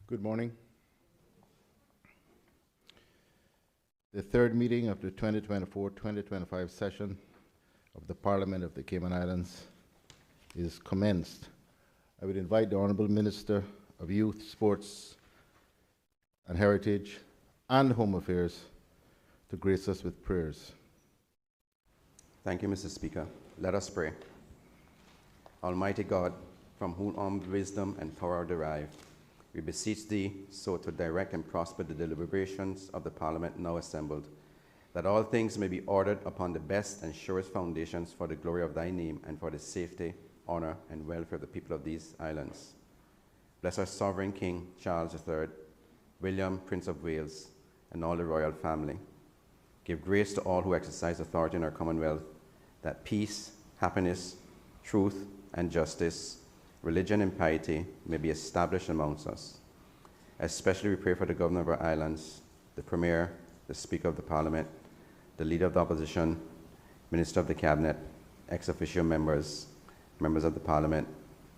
Good morning. The third meeting of the 2024-2025 session of the Parliament of the Cayman Islands is commenced. I would invite the Honourable Minister of Youth, Sports and Heritage and Home Affairs to grace us with prayers. Thank you, Mr. Speaker. Let us pray. Almighty God, from whom all wisdom and power are derived, we beseech thee so to direct and prosper the deliberations of the Parliament now assembled, that all things may be ordered upon the best and surest foundations for the glory of thy name and for the safety, honor, and welfare of the people of these islands. Bless our sovereign King Charles III, William, Prince of Wales, and all the royal family. Give grace to all who exercise authority in our Commonwealth, that peace, happiness, truth, and justice, religion and piety may be established amongst us. Especially we pray for the Governor of our islands, the Premier, the Speaker of the Parliament, the Leader of the Opposition, Minister of the Cabinet, ex officio members, members of the Parliament,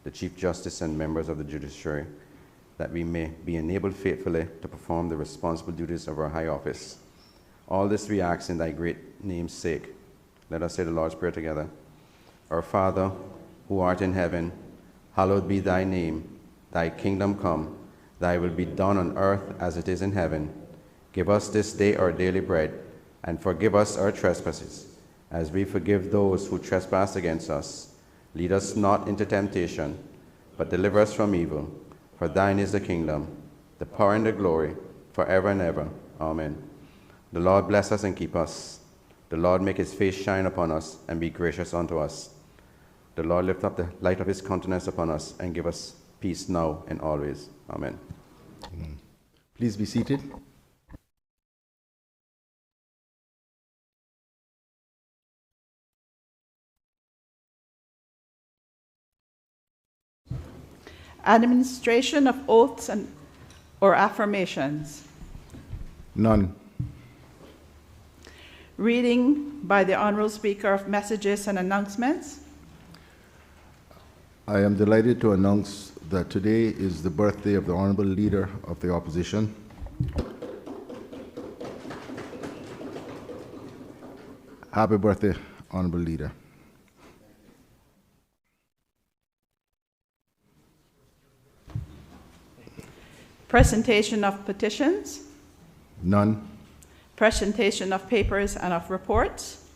the Chief Justice and members of the Judiciary, that we may be enabled faithfully to perform the responsible duties of our high office. All this we ask in thy great name's sake. Let us say the Lord's Prayer together. Our Father, who art in heaven, hallowed be thy name. Thy kingdom come. Thy will be done on earth as it is in heaven. Give us this day our daily bread, and forgive us our trespasses, as we forgive those who trespass against us. Lead us not into temptation, but deliver us from evil. For thine is the kingdom, the power and the glory, forever and ever. Amen. The Lord bless us and keep us. The Lord make his face shine upon us and be gracious unto us. The Lord lift up the light of his countenance upon us and give us peace now and always. Amen. Please be seated. Administration of oaths or affirmations. None. Reading by the Honourable Speaker of Messages and Announcements. I am delighted to announce that today is the birthday of the Honourable Leader of the Opposition. Happy birthday, Honourable Leader. Presentation of petitions. None. Presentation of papers and of reports.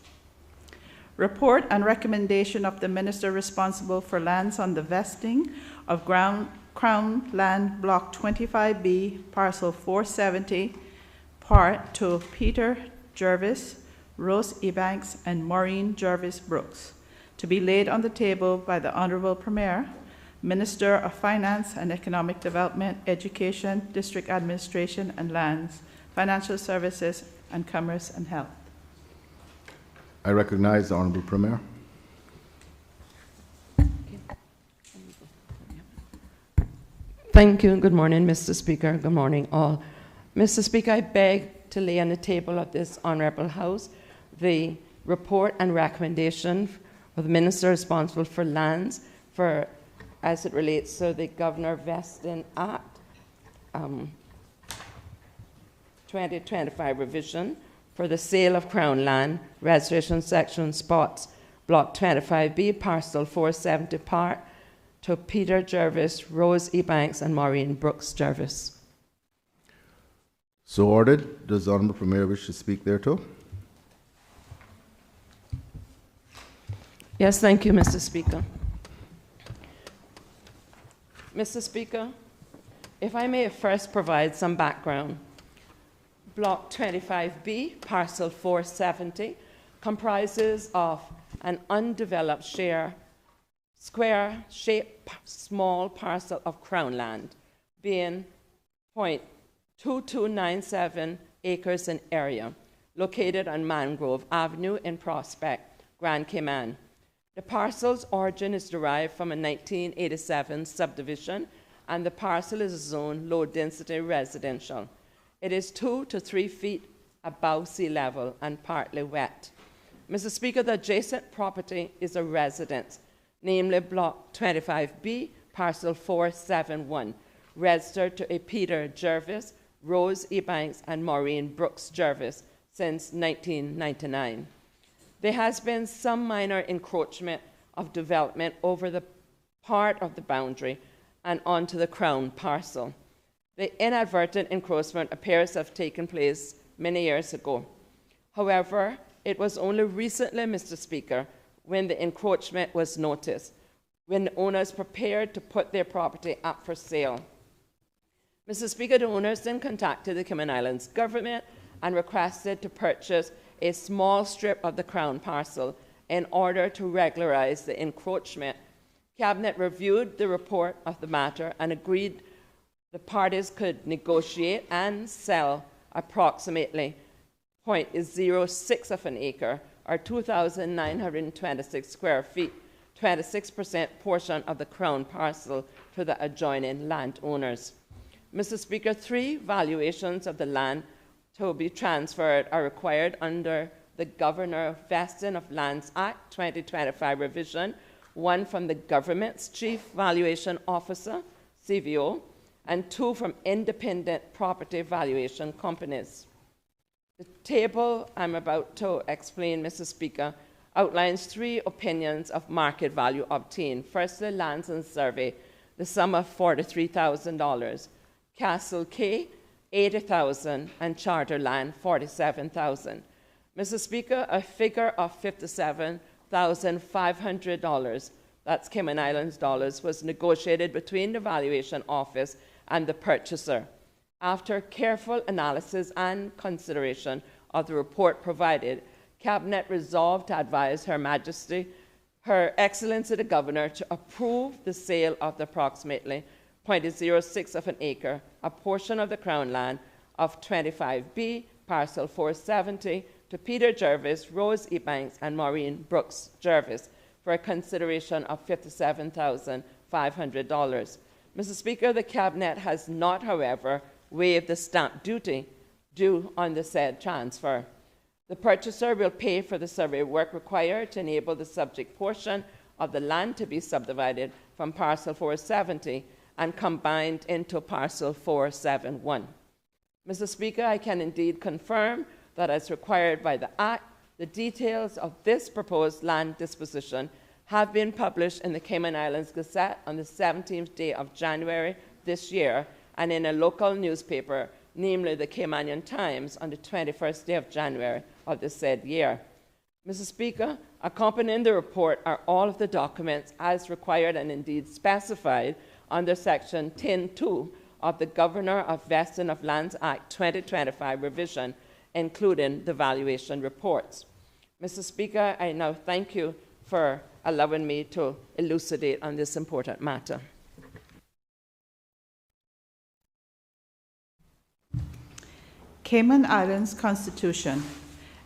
Report and recommendation of the Minister responsible for lands on the vesting of Crown Land Block 25B, Parcel 470, part to Peter Jervis, Rose Ebanks, and Maureen Jervis Brooks, to be laid on the table by the Honourable Premier, Minister of Finance and Economic Development, Education, District Administration and Lands, Financial Services, and Commerce and Health. I recognize the Honourable Premier. Thank you and good morning, Mr. Speaker. Good morning, all. Mr. Speaker, I beg to lay on the table of this Honourable House the report and recommendation of the Minister responsible for lands as it relates to the Governor Vesting Act 2025 revision for the sale of Crown land, registration section spots, block 25B, parcel 470, part to Peter Jervis, Rose Ebanks, and Maureen Brooks Jervis. So ordered. Does the Honourable Premier wish to speak thereto? Yes, thank you, Mr. Speaker. Mr. Speaker, if I may first provide some background. Block 25B, parcel 470, comprises of an undeveloped square-shaped small parcel of Crown land, being 0.2297 acres in area, located on Mangrove Avenue in Prospect, Grand Cayman. The parcel's origin is derived from a 1987 subdivision, and the parcel is zoned low-density residential. It is 2 to 3 feet above sea level and partly wet. Mr. Speaker, the adjacent property is a residence, namely Block 25B, Parcel 471, registered to a Peter Jervis, Rose Ebanks, and Maureen Brooks Jervis since 1999. There has been some minor encroachment of development over the part of the boundary and onto the Crown parcel. The inadvertent encroachment appears to have taken place many years ago. However, it was only recently, Mr. Speaker, when the encroachment was noticed, when the owners prepared to put their property up for sale. Mr. Speaker, the owners then contacted the Cayman Islands government and requested to purchase a small strip of the Crown parcel in order to regularize the encroachment. Cabinet reviewed the report of the matter and agreed the parties could negotiate and sell approximately 0.06 of an acre, or 2,926 square feet, 26% portion of the Crown parcel to the adjoining landowners. Mr. Speaker, 3 valuations of the land to be transferred are required under the Governor Vesting of Lands Act 2025 revision, 1 from the government's Chief Valuation Officer, CVO, and 2 from independent property valuation companies. The table I'm about to explain, Mr. Speaker, outlines 3 opinions of market value obtained. Firstly, Lands and Survey, the sum of $43,000. Castle K, $80,000, and Charter Land, $47,000. Mr. Speaker, a figure of $57,500, that's Cayman Islands dollars, was negotiated between the Valuation Office and the purchaser. After careful analysis and consideration of the report provided, Cabinet resolved to advise Her Majesty, Her Excellency the Governor, to approve the sale of the approximately 0.06 of an acre, a portion of the Crown land of 25B, parcel 470, to Peter Jervis, Rose Ebanks, and Maureen Brooks Jervis for a consideration of $57,500. Mr. Speaker, the Cabinet has not, however, waived the stamp duty due on the said transfer. The purchaser will pay for the survey work required to enable the subject portion of the land to be subdivided from parcel 470 and combined into parcel 471. Mr. Speaker, I can indeed confirm that as required by the Act, the details of this proposed land disposition have been published in the Cayman Islands Gazette on the 17th day of January this year and in a local newspaper, namely the Caymanian Times, on the 21st day of January of the said year. Mr. Speaker, accompanying the report are all of the documents as required and indeed specified under Section 10.2 of the Governor of Vesting of Lands Act 2025 revision, including the valuation reports. Mr. Speaker, I now thank you for allowing me to elucidate on this important matter. Cayman Islands Constitution,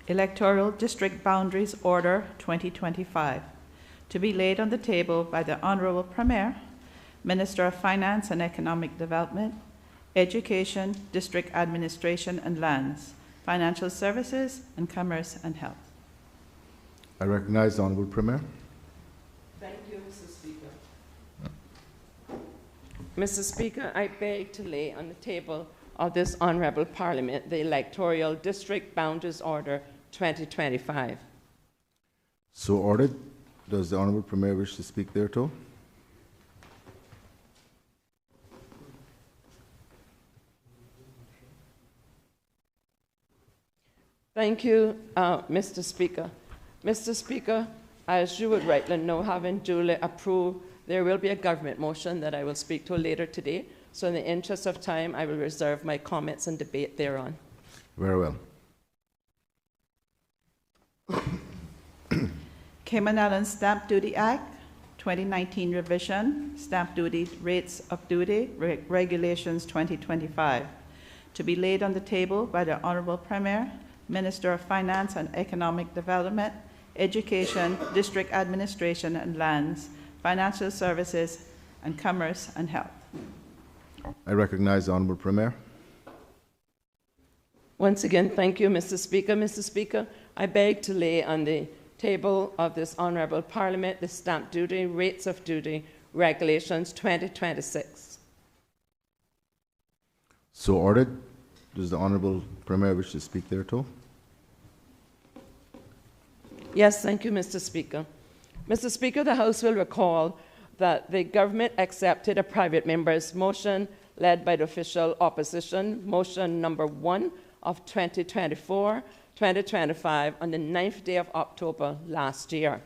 Electoral District Boundaries Order 2025, to be laid on the table by the Honourable Premier, Minister of Finance and Economic Development, Education, District Administration and Lands, Financial Services, and Commerce and Health. I recognize the Honourable Premier. Thank you, Mr. Speaker. Mr. Speaker, I beg to lay on the table of this Honourable Parliament the Electoral District Boundaries Order 2025. So ordered. Does the Honourable Premier wish to speak thereto? Thank you, Mr. Speaker. Mr. Speaker, as you would rightly know, having duly approved, there will be a government motion that I will speak to later today. So in the interest of time, I will reserve my comments and debate thereon. Very well. Cayman Islands Stamp Duty Act 2019 revision, Stamp Duty Rates of Duty, Regulations 2025, to be laid on the table by the Honourable Premier, Minister of Finance and Economic Development, Education, District Administration and Lands, Financial Services, and Commerce and Health. I recognize the Honourable Premier. Once again, thank you, Mr. Speaker. Mr. Speaker, I beg to lay on the table of this Honourable Parliament the Stamp Duty, Rates of Duty, Regulations 2026. So ordered. Does the Honorable Premier wish to speak thereto? Yes, thank you, Mr. Speaker. Mr. Speaker, the House will recall that the government accepted a private member's motion led by the official opposition, motion number 1 of 2024-2025 on the 9th day of October last year.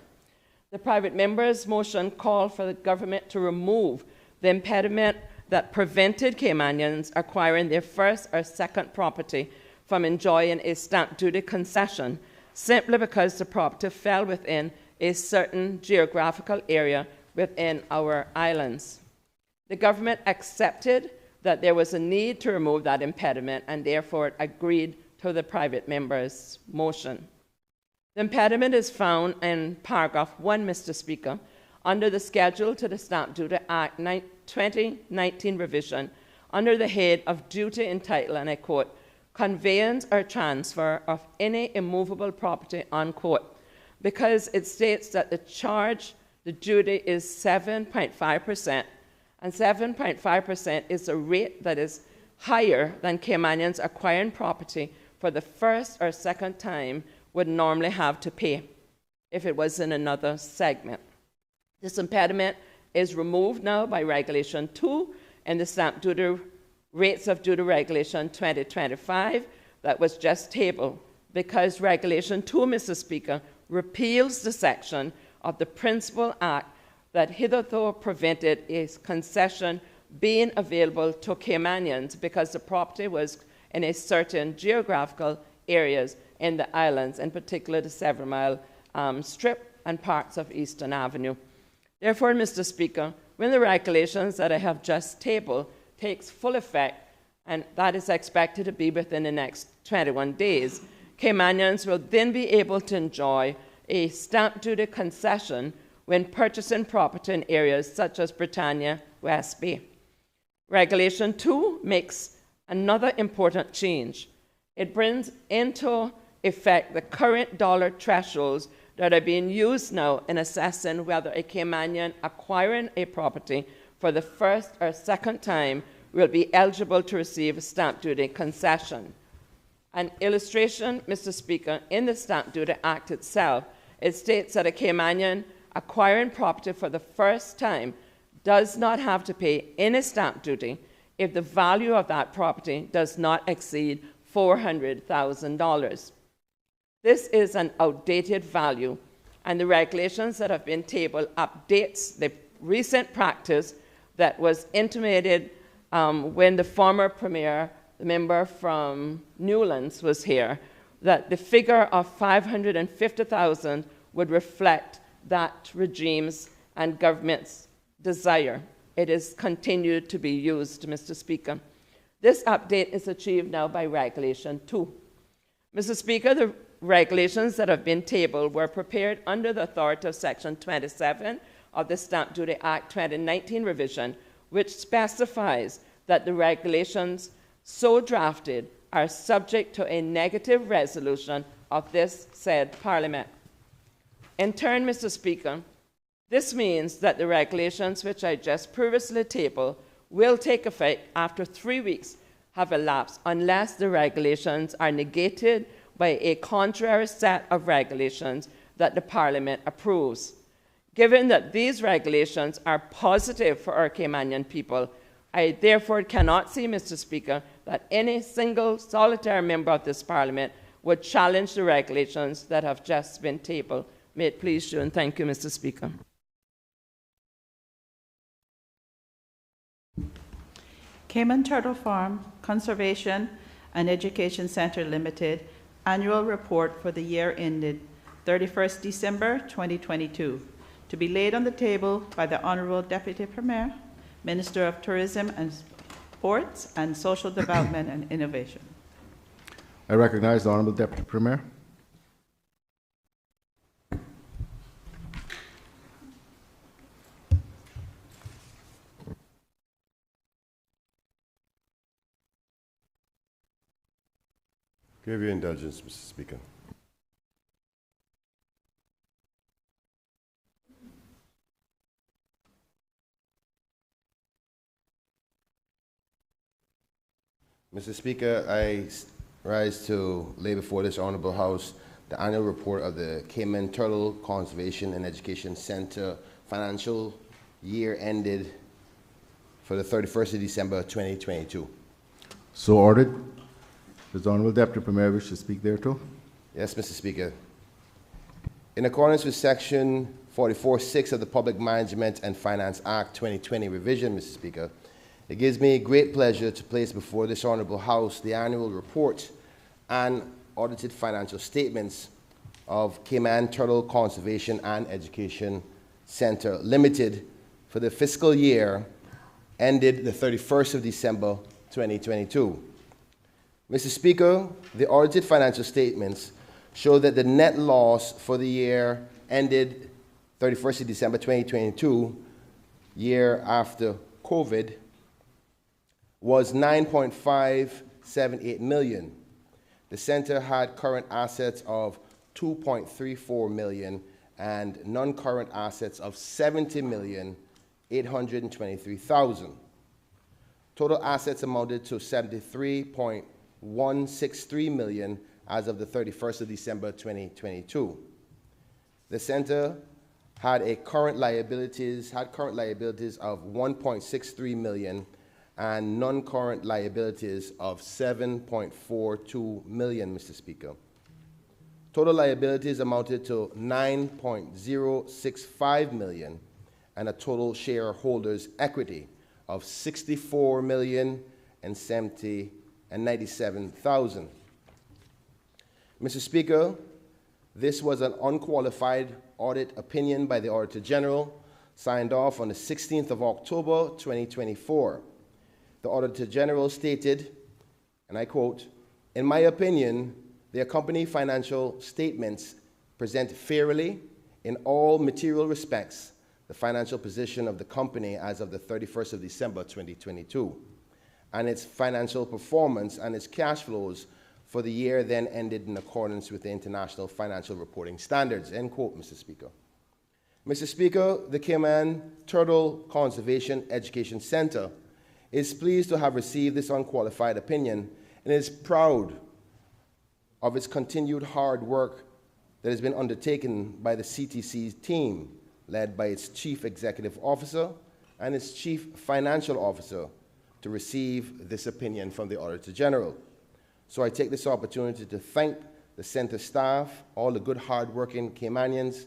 The private member's motion called for the government to remove the impediment that prevented Caymanians acquiring their first or second property from enjoying a stamp duty concession simply because the property fell within a certain geographical area within our islands. The government accepted that there was a need to remove that impediment and therefore agreed to the private member's motion. The impediment is found in paragraph 1, Mr. Speaker, under the schedule to the Stamp Duty Act 2019 revision under the head of duty entitled, and I quote, conveyance or transfer of any immovable property, unquote, because it states that the duty is 7.5%, and 7.5% is a rate that is higher than Caymanians acquiring property for the first or second time would normally have to pay if it was in another segment. This impediment is removed now by Regulation 2 in the Stamp Duty Rates of Duty Regulation 2025 that was just tabled, because Regulation 2, Mr. Speaker, repeals the section of the Principal Act that hitherto prevented a concession being available to Caymanians because the property was in a certain geographical areas in the islands, in particular the 7 Mile Strip and parts of Eastern Avenue. Therefore, Mr. Speaker, when the regulations that I have just tabled takes full effect, and that is expected to be within the next 21 days, Caymanians will then be able to enjoy a stamp duty concession when purchasing property in areas such as Britannia, West Bay. Regulation 2 makes another important change. It brings into effect the current dollar thresholds that are being used now in assessing whether a Caymanian acquiring a property for the first or second time will be eligible to receive a stamp duty concession. An illustration, Mr. Speaker, in the Stamp Duty Act itself, it states that a Caymanian acquiring property for the first time does not have to pay any stamp duty if the value of that property does not exceed $400,000. This is an outdated value, and the regulations that have been tabled updates the recent practice that was intimated when the former Premier, the member from Newlands, was here, that the figure of $550,000 would reflect that regime's and government's desire. It is continued to be used, Mr. Speaker. This update is achieved now by Regulation 2. Mr. Speaker, the regulations that have been tabled were prepared under the authority of Section 27 of the Stamp Duty Act 2019 revision, which specifies that the regulations so drafted are subject to a negative resolution of this said Parliament. In turn, Mr. Speaker, this means that the regulations which I just previously tabled will take effect after 3 weeks have elapsed unless the regulations are negated by a contrary set of regulations that the Parliament approves. Given that these regulations are positive for our Caymanian people, I therefore cannot see, Mr. Speaker, that any single solitary member of this Parliament would challenge the regulations that have just been tabled. May it please you, and thank you, Mr. Speaker. Cayman Turtle Farm Conservation and Education Center Limited Annual Report for the year ended 31st December 2022, to be laid on the table by the Honorable Deputy Premier, Minister of Tourism and Sports and Social Development and Innovation. I recognize the Honorable Deputy Premier. Give your indulgence, Mr. Speaker. Mr. Speaker, I rise to lay before this Honorable House the annual report of the Cayman Turtle Conservation and Education Center financial year ended for the 31st of December 2022. So ordered. Does the Honorable Deputy Premier wish to speak thereto? Yes, Mr. Speaker. In accordance with Section 44(6) of the Public Management and Finance Act 2020 revision, Mr. Speaker, it gives me great pleasure to place before this Honorable House the annual report and audited financial statements of Cayman Turtle Conservation and Education Center Limited for the fiscal year ended the 31st of December 2022. Mr. Speaker, the audited financial statements show that the net loss for the year ended 31st of December 2022, year after COVID, was $9.578 million. The center had current assets of $2.34 million and non-current assets of $70,823,000. Total assets amounted to $73.163 million as of the 31st of December 2022. The center had current liabilities of $1.63 million and non-current liabilities of $7.42 million, Mr. Speaker. Total liabilities amounted to $9.065 million and a total shareholders' equity of $64,097,000. Mr. Speaker, this was an unqualified audit opinion by the Auditor General, signed off on the 16th of October 2024. The Auditor General stated, and I quote, "In my opinion, the accompanying financial statements present fairly, in all material respects, the financial position of the company as of the 31st of December 2022, and its financial performance and its cash flows for the year then ended in accordance with the International Financial Reporting Standards," end quote, Mr. Speaker. Mr. Speaker, the Cayman Turtle Conservation Education Center is pleased to have received this unqualified opinion and is proud of its continued hard work that has been undertaken by the CTC team, led by its Chief Executive Officer and its Chief Financial Officer, to receive this opinion from the Auditor General. So I take this opportunity to thank the center staff, all the good hard-working Caymanians,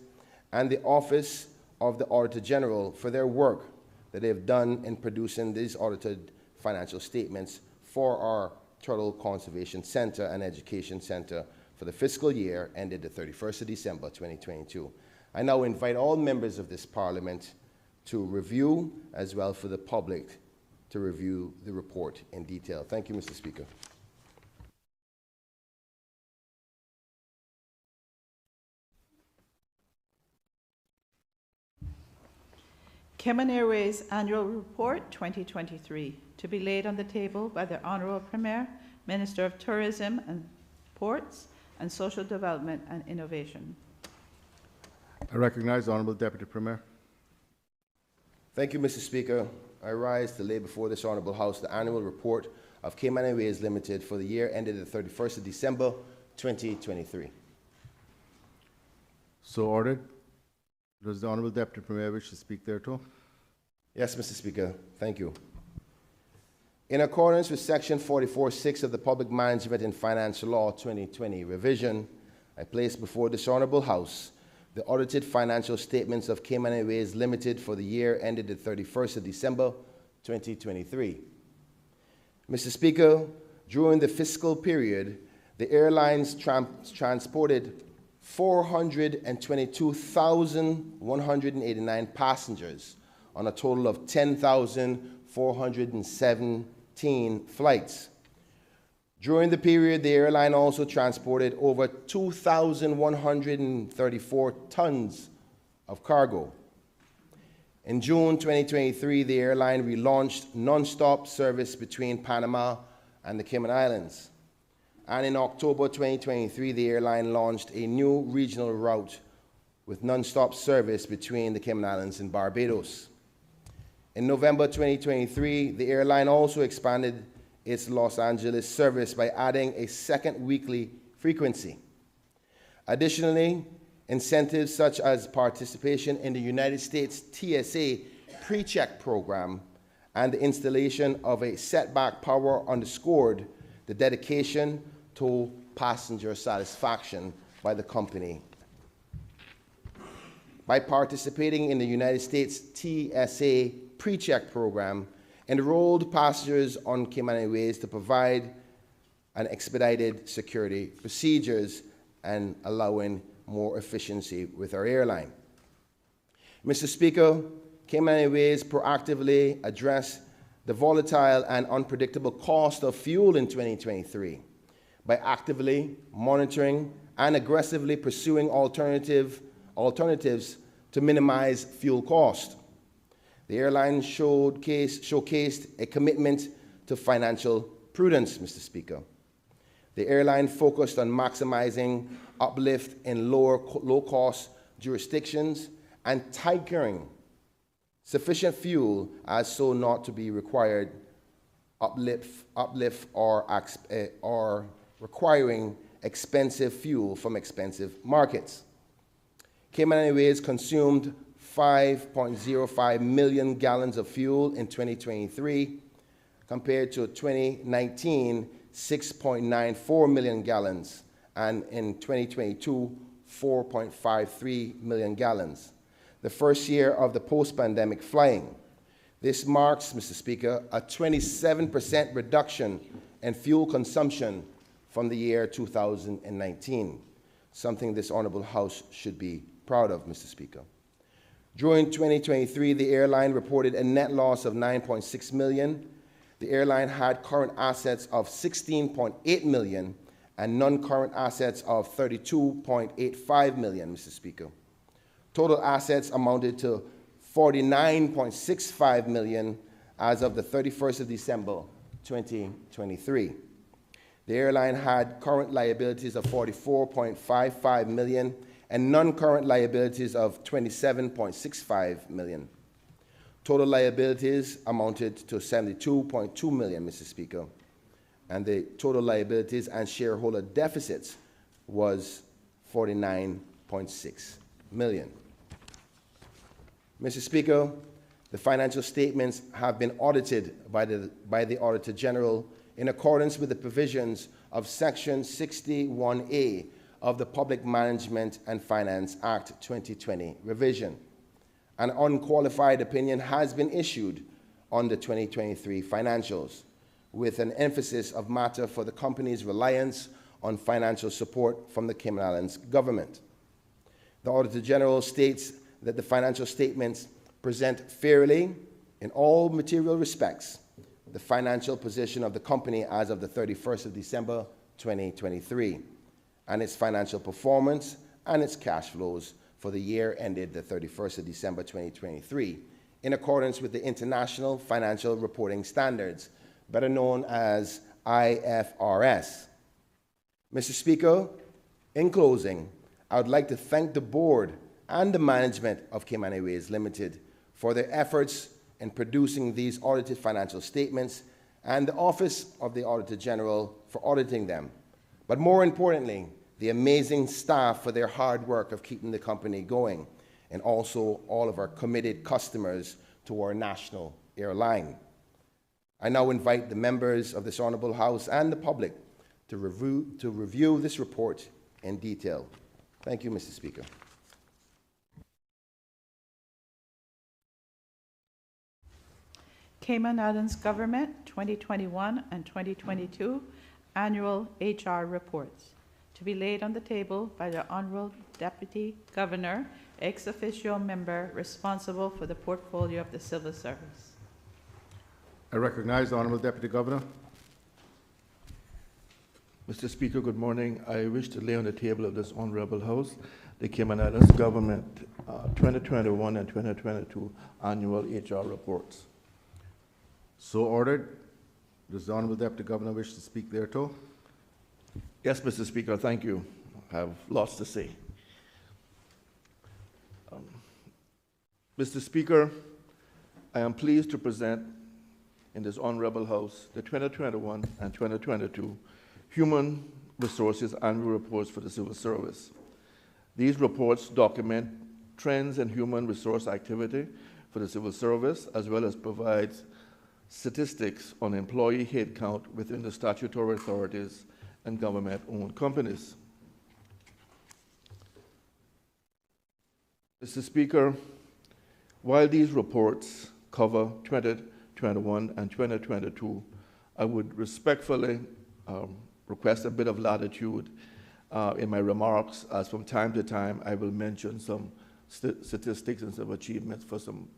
and the Office of the Auditor General for their work that they have done in producing these audited financial statements for our Turtle Conservation Center and Education Center for the fiscal year ended the 31st of December 2022. I now invite all members of this Parliament to review, as well for the public to review the report in detail. Thank you, Mr. Speaker. Cayman Airways Annual Report 2023, to be laid on the table by the Honourable Premier, Minister of Tourism and Ports and Social Development and Innovation. I recognize the Honourable Deputy Premier. Thank you, Mr. Speaker. I rise to lay before this Honourable House the annual report of Cayman Airways Limited for the year ended the 31st of December 2023. So ordered. Does the Honourable Deputy Premier wish to speak thereto? Yes, Mr. Speaker. Thank you. In accordance with Section 44(6) of the Public Management and Finance Law 2020 revision, I place before this Honourable House the audited financial statements of Cayman Airways Limited for the year ended the 31st of December 2023. Mr. Speaker, during the fiscal period, the airlines transported 422,189 passengers on a total of 10,417 flights. During the period, the airline also transported over 2,134 tons of cargo. In June 2023, the airline relaunched non-stop service between Panama and the Cayman Islands. And in October 2023, the airline launched a new regional route with non-stop service between the Cayman Islands and Barbados. In November 2023, the airline also expanded its Los Angeles service by adding a second weekly frequency. Additionally, incentives such as participation in the United States TSA pre-check program and the installation of a setback power underscored the dedication to passenger satisfaction by the company. By participating in the United States TSA pre-check program, enrolled passengers on Cayman Airways to provide an expedited security procedures and allowing more efficiency with our airline. Mr. Speaker, Cayman Airways proactively addressed the volatile and unpredictable cost of fuel in 2023 by actively monitoring and aggressively pursuing alternatives to minimize fuel cost. The airline showcased a commitment to financial prudence, Mr. Speaker. The airline focused on maximizing uplift in low-cost jurisdictions and tigering sufficient fuel as so not to be required uplift or requiring expensive fuel from expensive markets. Cayman Airways consumed 5.05 million gallons of fuel in 2023, compared to 2019, 6.94 million gallons, and in 2022, 4.53 million gallons, the first year of the post-pandemic flying. This marks, Mr. Speaker, a 27% reduction in fuel consumption from the year 2019, something this Honorable House should be proud of, Mr. Speaker. During 2023, the airline reported a net loss of $9.6 million. The airline had current assets of $16.8 million and non-current assets of $32.85 million, Mr. Speaker. Total assets amounted to $49.65 million as of the 31st of December, 2023. The airline had current liabilities of $44.55 million and non-current liabilities of $27.65 million. Total liabilities amounted to $72.2 million, Mr. Speaker, and the total liabilities and shareholder deficits was $49.6 million. Mr. Speaker, the financial statements have been audited by the Auditor General in accordance with the provisions of Section 61A of the Public Management and Finance Act 2020 revision. An unqualified opinion has been issued on the 2023 financials, with an emphasis of matter for the company's reliance on financial support from the Cayman Islands government. The Auditor General states that the financial statements present fairly, in all material respects, the financial position of the company as of the 31st of December 2023, and its financial performance and its cash flows for the year ended the 31st of December 2023, in accordance with the International Financial Reporting Standards, better known as IFRS. Mr. Speaker, in closing, I would like to thank the board and the management of Cayman Airways Limited for their efforts in producing these audited financial statements, and the Office of the Auditor General for auditing them. But more importantly, the amazing staff for their hard work of keeping the company going, and also all of our committed customers to our national airline. I now invite the members of this Honourable House and the public to review this report in detail. Thank you, Mr. Speaker. Cayman Islands Government 2021 and 2022 Annual HR Reports, to be laid on the table by the Honourable Deputy Governor, ex officio member responsible for the portfolio of the Civil Service. I recognize the Honourable Deputy Governor. Mr. Speaker, good morning. I wish to lay on the table of this Honourable House the Cayman Islands Government 2021 and 2022 Annual HR Reports. So ordered. Does the Honourable Deputy Governor wish to speak thereto? Yes, Mr. Speaker, thank you. I have lots to say. Mr. Speaker, I am pleased to present in this Honorable House the 2021 and 2022 Human Resources Annual Reports for the Civil Service. These reports document trends in human resource activity for the civil service, as well as provide statistics on employee headcount within the statutory authorities and government-owned companies. Mr. Speaker, while these reports cover 2021 and 2022, I would respectfully request a bit of latitude in my remarks, as from time to time I will mention some statistics and some achievements for some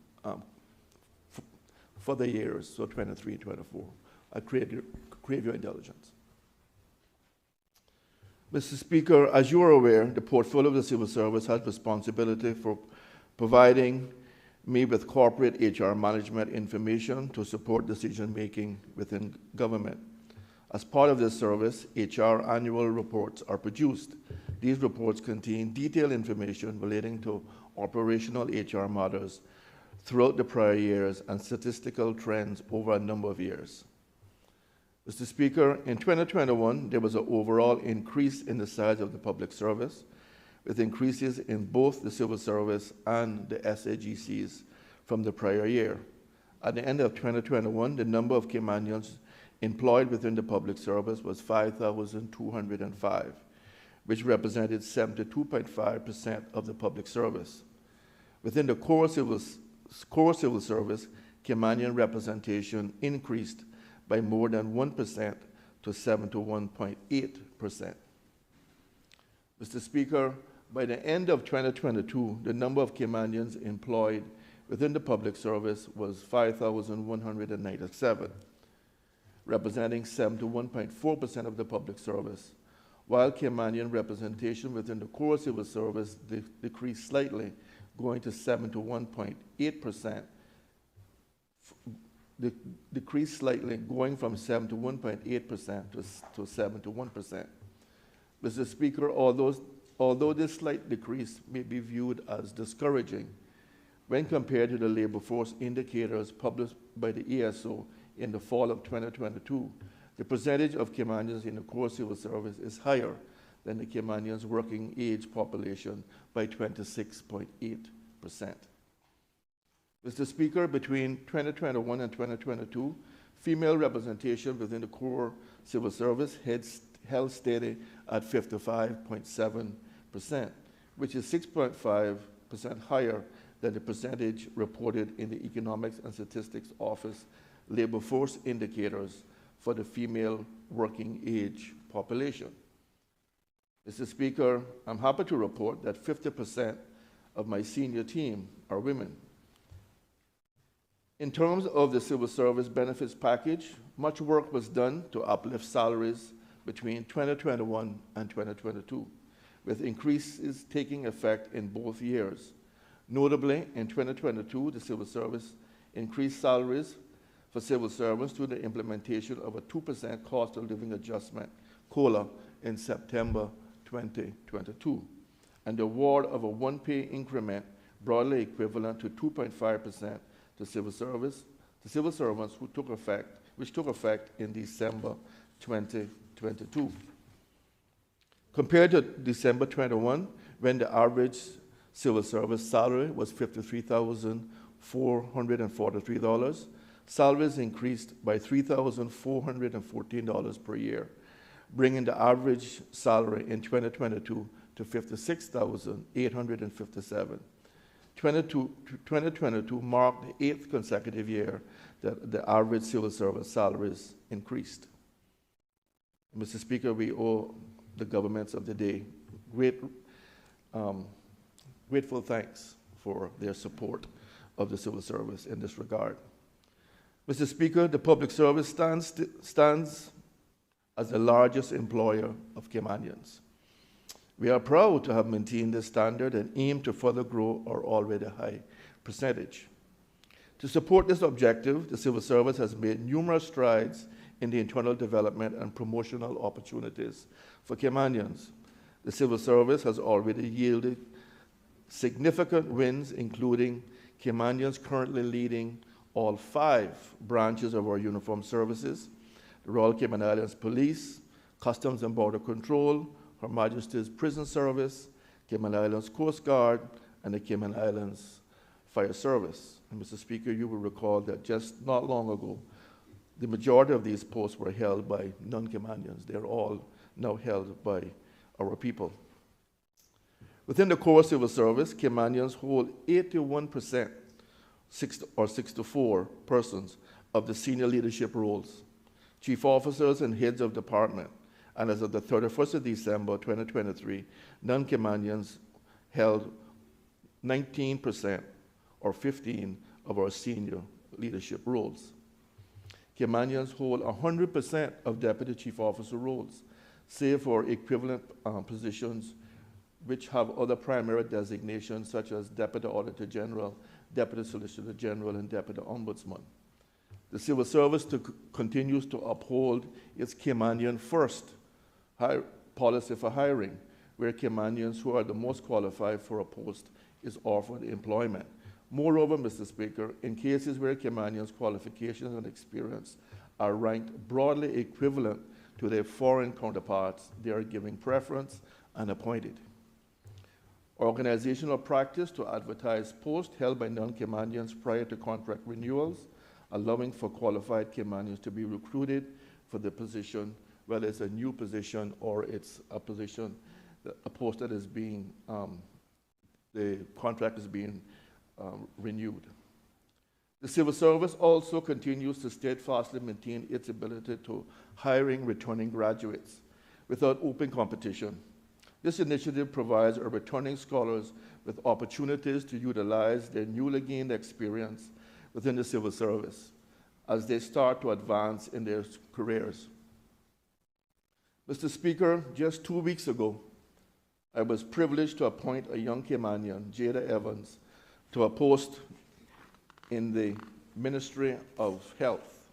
for the years, so 23, 24. I crave your indulgence. Mr. Speaker, as you are aware, the portfolio of the Civil Service has responsibility for providing me with corporate HR management information to support decision-making within government. As part of this service, HR annual reports are produced. These reports contain detailed information relating to operational HR matters throughout the prior years and statistical trends over a number of years. Mr. Speaker, in 2021, there was an overall increase in the size of the public service, with increases in both the civil service and the SAGCs from the prior year. At the end of 2021, the number of Caymanians employed within the public service was 5,205, which represented 72.5% of the public service. Within the core civil service, Caymanian representation increased by more than 1% to 71.8%. Mr. Speaker, by the end of 2022, the number of Caymanians employed within the public service was 5,197, representing 71.4% of the public service, while Caymanian representation within the core civil service decreased slightly, going to 71.8%, decreased slightly, going from 71.8% to 71%. Mr. Speaker, although this slight decrease may be viewed as discouraging, when compared to the labor force indicators published by the ESO in the fall of 2022, the percentage of Caymanians in the core civil service is higher than the Caymanians working age population by 26.8%. Mr. Speaker, between 2021 and 2022, female representation within the core civil service held steady at 55.7%, which is 6.5% higher than the percentage reported in the Economics and Statistics Office labor force indicators for the female working age population. Mr. Speaker, I'm happy to report that 50% of my senior team are women. In terms of the civil service benefits package, much work was done to uplift salaries between 2021 and 2022, with increases taking effect in both years. Notably, in 2022, the civil service increased salaries for civil servants through the implementation of a 2% cost of living adjustment, COLA, in September 2022, and the award of a one-pay increment broadly equivalent to 2.5% to civil servants which took effect in December 2022. Compared to December 21, when the average civil service salary was $53,443, salaries increased by $3,414 per year, bringing the average salary in 2022 to $56,857. 2022 marked the 8th consecutive year that the average civil service salaries increased. Mr. Speaker, we owe the governments of the day grateful thanks for their support of the civil service in this regard. Mr. Speaker, the public service stands as the largest employer of Caymanians. We are proud to have maintained this standard and aim to further grow our already high percentage. To support this objective, the civil service has made numerous strides in the internal development and promotional opportunities for Caymanians. The civil service has already yielded significant wins, including Caymanians currently leading all 5 branches of our uniformed services: the Royal Cayman Islands Police, Customs and Border Control, Her Majesty's Prison Service, Cayman Islands Coast Guard, and the Cayman Islands Fire Service. And Mr. Speaker, you will recall that just not long ago, the majority of these posts were held by non-Caymanians. They're all now held by our people. Within the core civil service, Caymanians hold 81%, 64 persons, of the senior leadership roles, chief officers and heads of department. And as of the 31st of December 2023, non-Caymanians held 19%, or 15, of our senior leadership roles. Caymanians hold 100% of deputy chief officer roles, save for equivalent positions which have other primary designations such as Deputy Auditor General, Deputy Solicitor General, and Deputy Ombudsman. The civil service continues to uphold its Caymanian first policy for hiring, where Caymanians who are the most qualified for a post is offered employment. Moreover, Mr. Speaker, in cases where Caymanians' qualifications and experience are ranked broadly equivalent to their foreign counterparts, they are given preference and appointed. Organizational practice to advertise posts held by non-Caymanians prior to contract renewals, allowing for qualified Caymanians to be recruited for the position, whether it's a new position or it's a position, a post that is being, the contract is being renewed. The civil service also continues to steadfastly maintain its ability to hiring returning graduates without open competition. This initiative provides our returning scholars with opportunities to utilize their newly gained experience within the civil service as they start to advance in their careers. Mr. Speaker, just 2 weeks ago, I was privileged to appoint a young Caymanian, Jada Evans, to a post in the Ministry of Health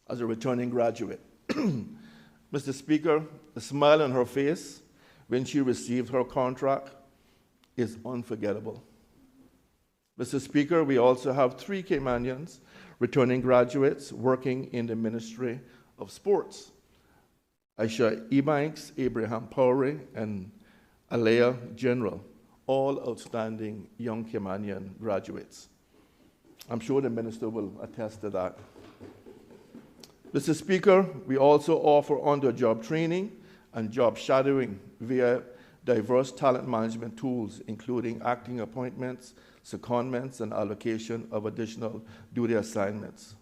as a returning graduate. Mr. Speaker, the smile on her face when she received her contract is unforgettable. Mr. Speaker, we also have 3 Caymanians, returning graduates, working in the Ministry of Sports: Aisha Ebanks, Abraham Powery, and Alea General, all outstanding young Caymanian graduates. I'm sure the minister will attest to that. Mr. Speaker, we also offer on-the-job training and job shadowing via diverse talent management tools, including acting appointments, secondments, and allocation of additional duty assignments.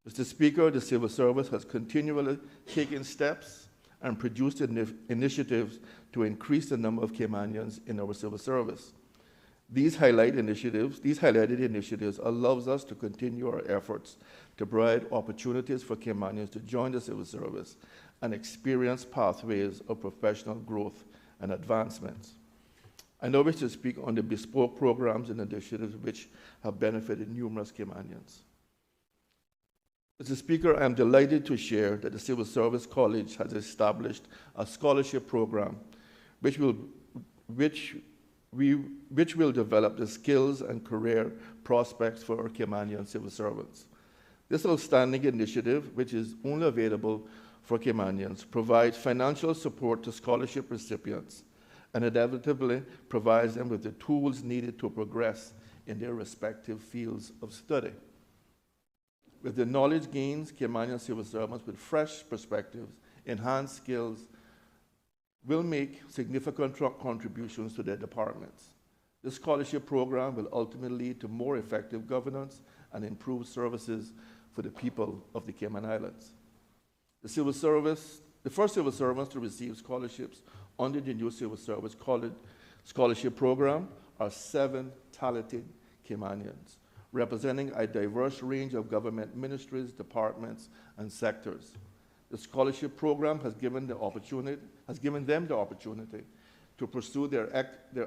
Mr. Speaker, the civil service has continually taken steps and produced initiatives to increase the number of Caymanians in our civil service. These highlighted initiatives allows us to continue our efforts to provide opportunities for Caymanians to join the civil service and experience pathways of professional growth and advancements. I now wish to speak on the bespoke programs and initiatives which have benefited numerous Caymanians. Mr. Speaker, I am delighted to share that the Civil Service College has established a scholarship program which will develop the skills and career prospects for our Caymanian civil servants. This outstanding initiative, which is only available for Caymanians, provides financial support to scholarship recipients and inevitably provides them with the tools needed to progress in their respective fields of study. With the knowledge gains, Caymanian civil servants with fresh perspectives, enhanced skills, will make significant contributions to their departments. This scholarship program will ultimately lead to more effective governance and improved services for the people of the Cayman Islands. The first civil servants to receive scholarships under the new Civil Service College Scholarship Program are 7 talented Caymanians, representing a diverse range of government ministries, departments, and sectors. The scholarship program has given them the opportunity to pursue their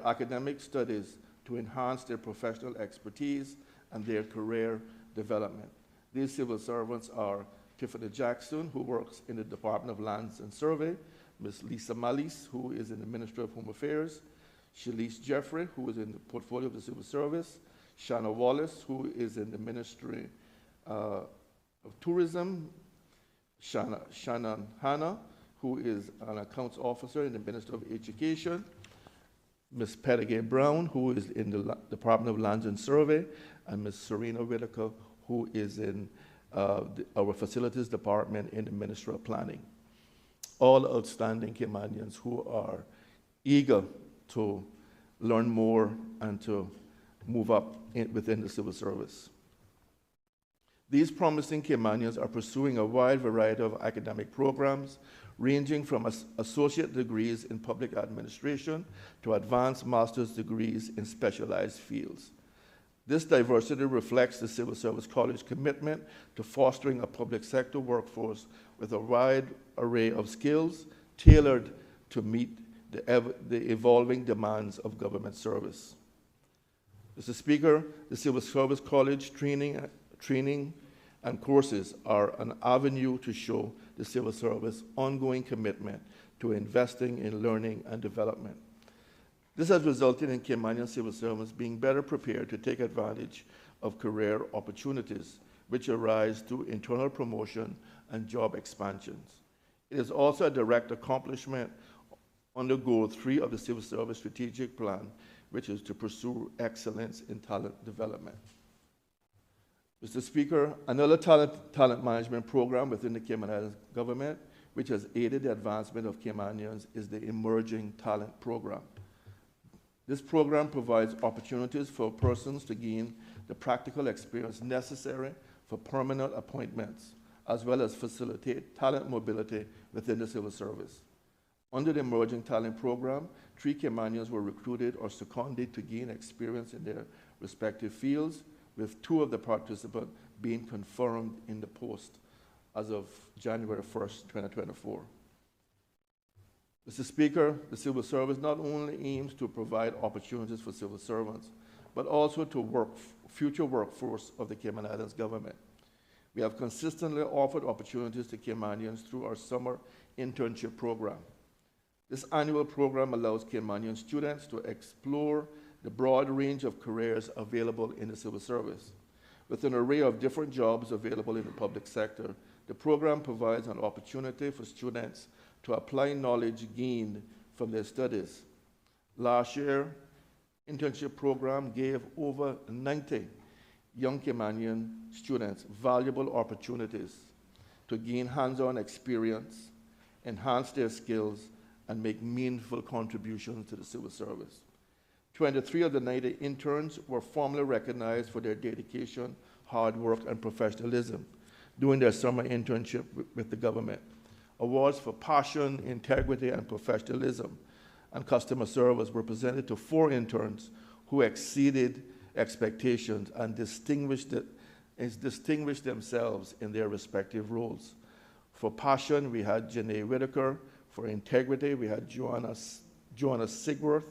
academic studies to enhance their professional expertise and their career development. These civil servants are Tiffany Jackson, who works in the Department of Lands and Survey, Ms. Lisa Malise, who is in the Ministry of Home Affairs, Shalise Jeffrey, who is in the portfolio of the Civil Service, Shanna Wallace, who is in the Ministry of Tourism, Shannon Hanna, who is an accounts officer in the Ministry of Education, Ms. Pettigay Brown, who is in the Department of Lands and Survey, and Ms. Serena Whitaker, who is in our Facilities Department in the Ministry of Planning. All outstanding Caymanians who are eager to learn more and to move up within the civil service. These promising Caymanians are pursuing a wide variety of academic programs, ranging from associate degrees in public administration to advanced master's degrees in specialized fields. This diversity reflects the Civil Service College commitment to fostering a public sector workforce with a wide array of skills tailored to meet the evolving demands of government service. Mr. Speaker, the Civil Service College training and courses are an avenue to show the civil service ongoing commitment to investing in learning and development. This has resulted in Caymanian civil servants being better prepared to take advantage of career opportunities which arise through internal promotion and job expansions. It is also a direct accomplishment under Goal 3 of the Civil Service Strategic Plan, which is to pursue excellence in talent development. Mr. Speaker, another talent management program within the Cayman Islands government, which has aided the advancement of Caymanians, is the Emerging Talent Program. This program provides opportunities for persons to gain the practical experience necessary for permanent appointments, as well as facilitate talent mobility within the civil service. Under the Emerging Talent Program, 3 Caymanians were recruited or seconded to gain experience in their respective fields, with 2 of the participants being confirmed in the post as of January 1st, 2024. Mr. Speaker, the civil service not only aims to provide opportunities for civil servants, but also to future workforce of the Cayman Islands government. We have consistently offered opportunities to Caymanians through our summer internship program. This annual program allows Caymanian students to explore the broad range of careers available in the civil service. With an array of different jobs available in the public sector, the program provides an opportunity for students to apply knowledge gained from their studies. Last year, internship program gave over 90 young Caymanian students valuable opportunities to gain hands-on experience, enhance their skills, and make meaningful contributions to the civil service. 23 of the 90 interns were formally recognized for their dedication, hard work, and professionalism during their summer internship with the government. Awards for passion, integrity, and professionalism and customer service were presented to 4 interns who exceeded expectations and distinguished themselves in their respective roles. For passion, we had Janae Whitaker. For integrity, we had Joanna Sigworth.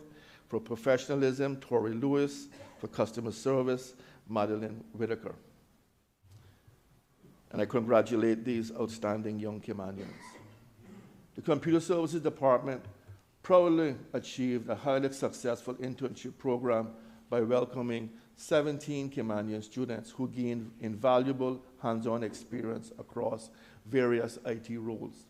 For professionalism, Tori Lewis. For customer service, Madeline Whitaker. And I congratulate these outstanding young Caymanians. The Computer Services Department proudly achieved a highly successful internship program by welcoming 17 Caymanian students who gained invaluable hands-on experience across various IT roles.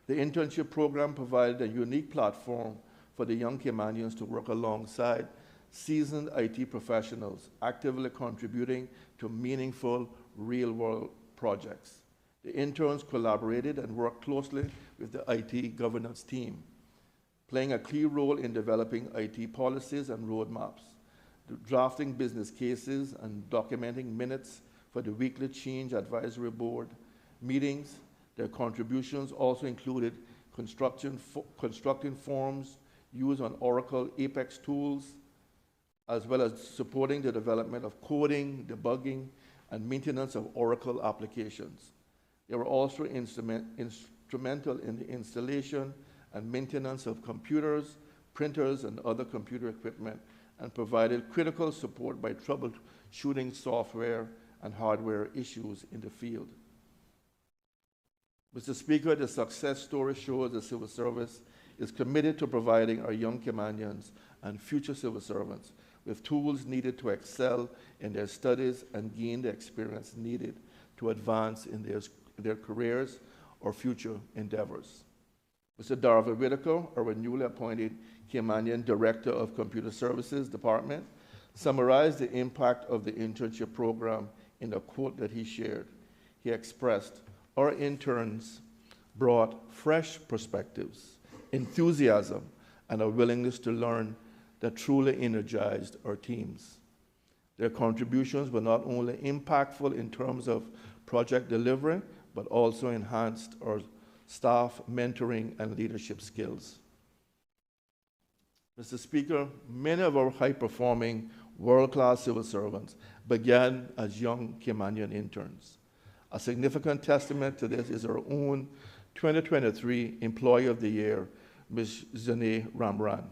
The internship program provided a unique platform for the young Caymanians to work alongside seasoned IT professionals, actively contributing to meaningful real-world projects. The interns collaborated and worked closely with the IT governance team, playing a key role in developing IT policies and roadmaps, drafting business cases, and documenting minutes for the weekly Change Advisory Board meetings. Their contributions also included constructing forms used on Oracle Apex tools, as well as supporting the development of coding, debugging, and maintenance of Oracle applications. They were also instrumental in the installation and maintenance of computers, printers, and other computer equipment, and provided critical support by troubleshooting software and hardware issues in the field. Mr. Speaker, the success story shows the civil service is committed to providing our young Caymanians and future civil servants with tools needed to excel in their studies and gain the experience needed to advance in their careers or future endeavors. Mr. Darva Whitaker, our newly appointed Caymanian Director of Computer Services Department, summarized the impact of the internship program in a quote that he shared. He expressed, "Our interns brought fresh perspectives, enthusiasm, and a willingness to learn that truly energized our teams. Their contributions were not only impactful in terms of project delivery, but also enhanced our staff mentoring and leadership skills." Mr. Speaker, many of our high-performing world-class civil servants began as young Caymanian interns. A significant testament to this is our own 2023 Employee of the Year, Ms. Zane Ramran.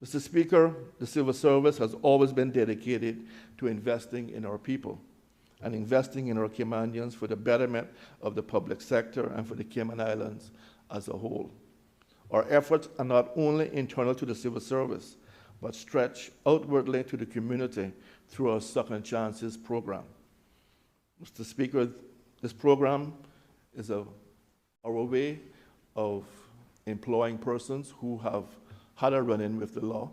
Mr. Speaker, the civil service has always been dedicated to investing in our people and investing in our Caymanians for the betterment of the public sector and for the Cayman Islands as a whole. Our efforts are not only internal to the civil service, but stretch outwardly to the community through our Second Chances program. Mr. Speaker, this program is our way of employing persons who have had a run-in with the law,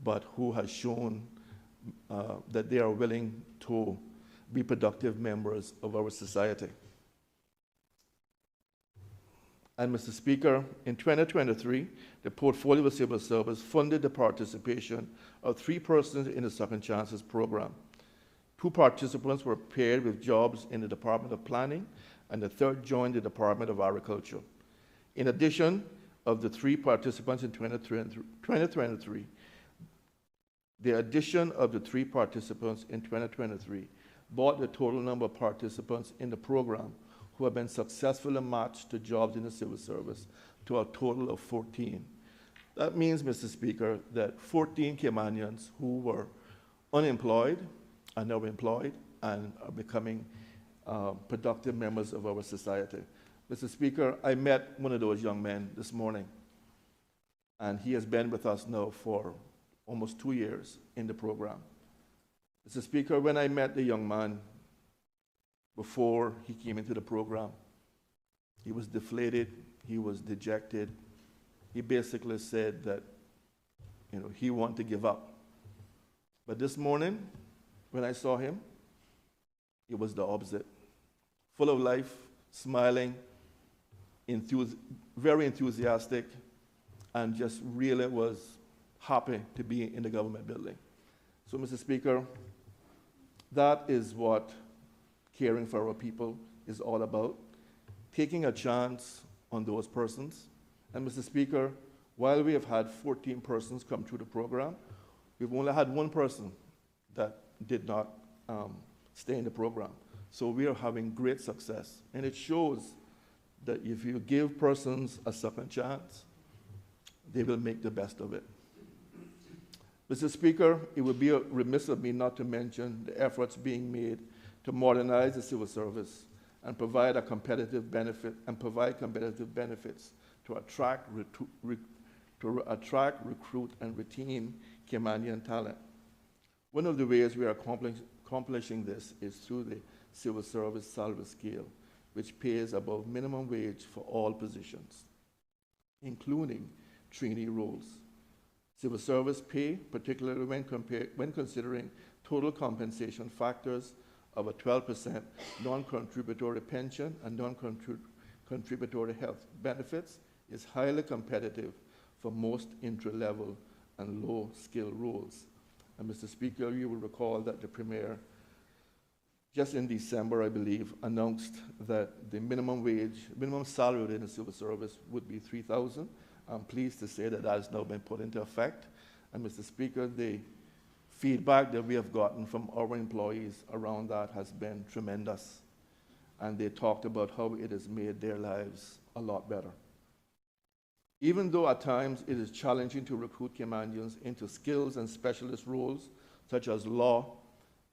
but who has shown that they are willing to be productive members of our society. And Mr. Speaker, in 2023, the Portfolio of Civil Service funded the participation of 3 persons in the Second Chances program. 2 participants were paired with jobs in the Department of Planning, and the 3rd joined the Department of Agriculture. In addition of the 3 participants in 2023, the addition of the 3 participants in 2023 brought the total number of participants in the program who have been successfully matched to jobs in the civil service to a total of 14. That means, Mr. Speaker, that 14 Caymanians who were unemployed are now employed and are becoming productive members of our society. Mr. Speaker, I met one of those young men this morning, and he has been with us now for almost 2 years in the program. Mr. Speaker, when I met the young man before he came into the program, he was deflated, he was dejected. He basically said that, he wanted to give up. But this morning, when I saw him, it was the opposite. Full of life, smiling, very enthusiastic, and just really was happy to be in the government building. So, Mr. Speaker, that is what caring for our people is all about, taking a chance on those persons. And Mr. Speaker, while we have had 14 persons come through the program, we've only had 1 person that did not stay in the program. So we are having great success. And it shows that if you give persons a second chance, they will make the best of it. Mr. Speaker, it would be remiss of me not to mention the efforts being made to modernize the civil service and provide competitive benefits to attract, recruit, and retain Caymanian talent. One of the ways we are accomplishing this is through the civil service salary scale, which pays above minimum wage for all positions, including trainee roles. Civil service pay, particularly when considering total compensation factors of a 12% non-contributory pension and non-contributory health benefits, is highly competitive for most entry-level and low-skill roles. And Mr. Speaker, you will recall that the Premier, just in December, I believe, announced that the minimum salary in the civil service would be $3,000. I'm pleased to say that that has now been put into effect. And Mr. Speaker, the feedback that we have gotten from our employees around that has been tremendous. And they talked about how it has made their lives a lot better. Even though at times it is challenging to recruit Caymanians into skills and specialist roles such as law,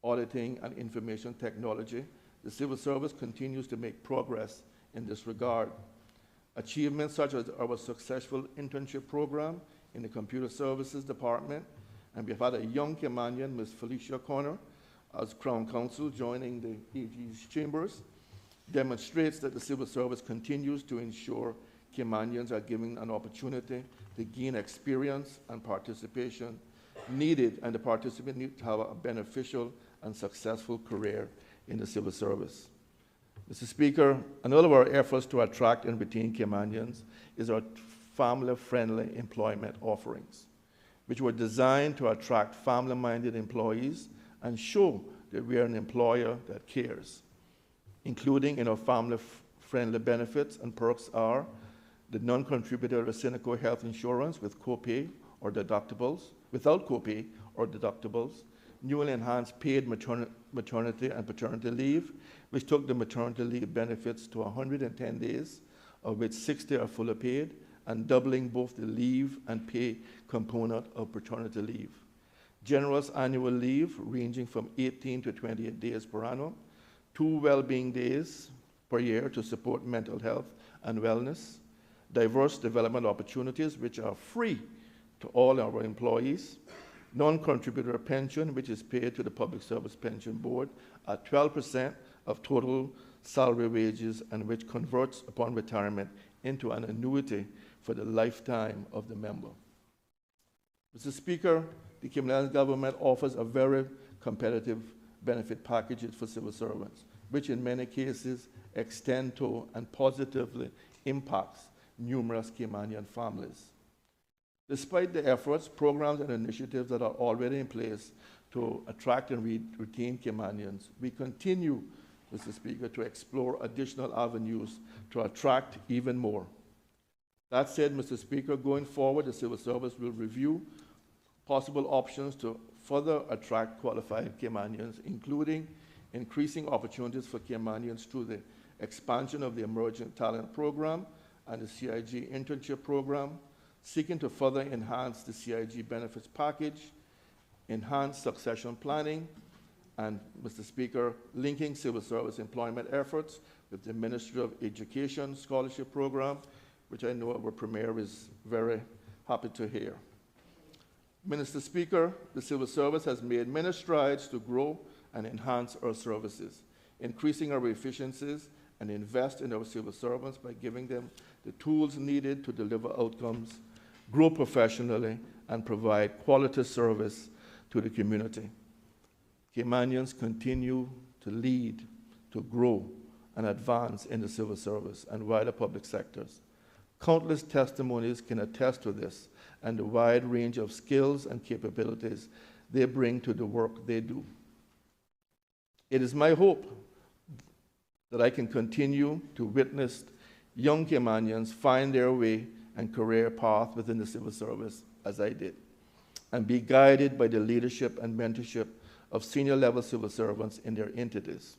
auditing, and information technology, the civil service continues to make progress in this regard. Achievements such as our successful internship program in the Computer Services Department And we've had a young Caymanian, Ms. Felicia Corner, as Crown Counsel joining the AG's chambers, demonstrates that the civil service continues to ensure Caymanians are given an opportunity to gain experience and participation needed, and the participant need to have a beneficial and successful career in the civil service. Mr. Speaker, another of our efforts to attract and retain Caymanians is our family-friendly employment offerings, which were designed to attract family-minded employees and show that we are an employer that cares. Including in our family-friendly benefits and perks are the non-contributor Reciprocal health insurance with copay or deductibles, without copay or deductibles, newly enhanced paid maternity and paternity leave, which took the maternity leave benefits to 110 days, of which 60 are fully paid, and doubling both the leave and pay component of paternity leave. Generous annual leave ranging from 18 to 28 days per annum, 2 well-being days per year to support mental health and wellness, diverse development opportunities which are free to all our employees, non-contributor pension which is paid to the Public Service Pension Board at 12% of total salary wages and which converts upon retirement into an annuity for the lifetime of the member. Mr. Speaker, the Cayman Islands government offers a very competitive benefit packages for civil servants, which in many cases extend to and positively impacts numerous Caymanian families. Despite the efforts, programs, and initiatives that are already in place to attract and retain Caymanians, we continue, Mr. Speaker, to explore additional avenues to attract even more. That said, Mr. Speaker, going forward, the civil service will review possible options to further attract qualified Caymanians, including increasing opportunities for Caymanians through the expansion of the Emerging Talent Program and the CIG Internship Program, seeking to further enhance the CIG benefits package, enhance succession planning, and, Mr. Speaker, linking civil service employment efforts with the Ministry of Education Scholarship Program, which I know our Premier is very happy to hear. Mr. Speaker, the civil service has made many strides to grow and enhance our services, increasing our efficiencies and invest in our civil servants by giving them the tools needed to deliver outcomes, grow professionally, and provide quality service to the community. Caymanians continue to lead, to grow, and advance in the civil service and wider public sectors. Countless testimonies can attest to this and the wide range of skills and capabilities they bring to the work they do. It is my hope that I can continue to witness young Caymanians find their way and career path within the civil service as I did, and be guided by the leadership and mentorship of senior level civil servants in their entities.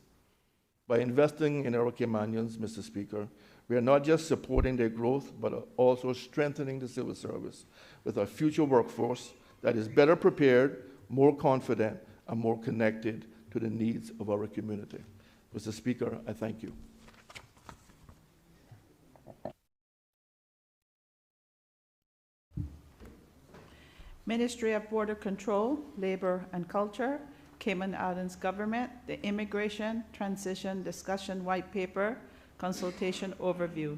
By investing in our Caymanians, Mr. Speaker, we are not just supporting their growth, but also strengthening the civil service with a future workforce that is better prepared, more confident, and more connected to the needs of our community. Mr. Speaker, I thank you. Ministry of Border Control, Labor and Culture, Cayman Islands Government, the Immigration Transition Discussion White Paper, Consultation Overview,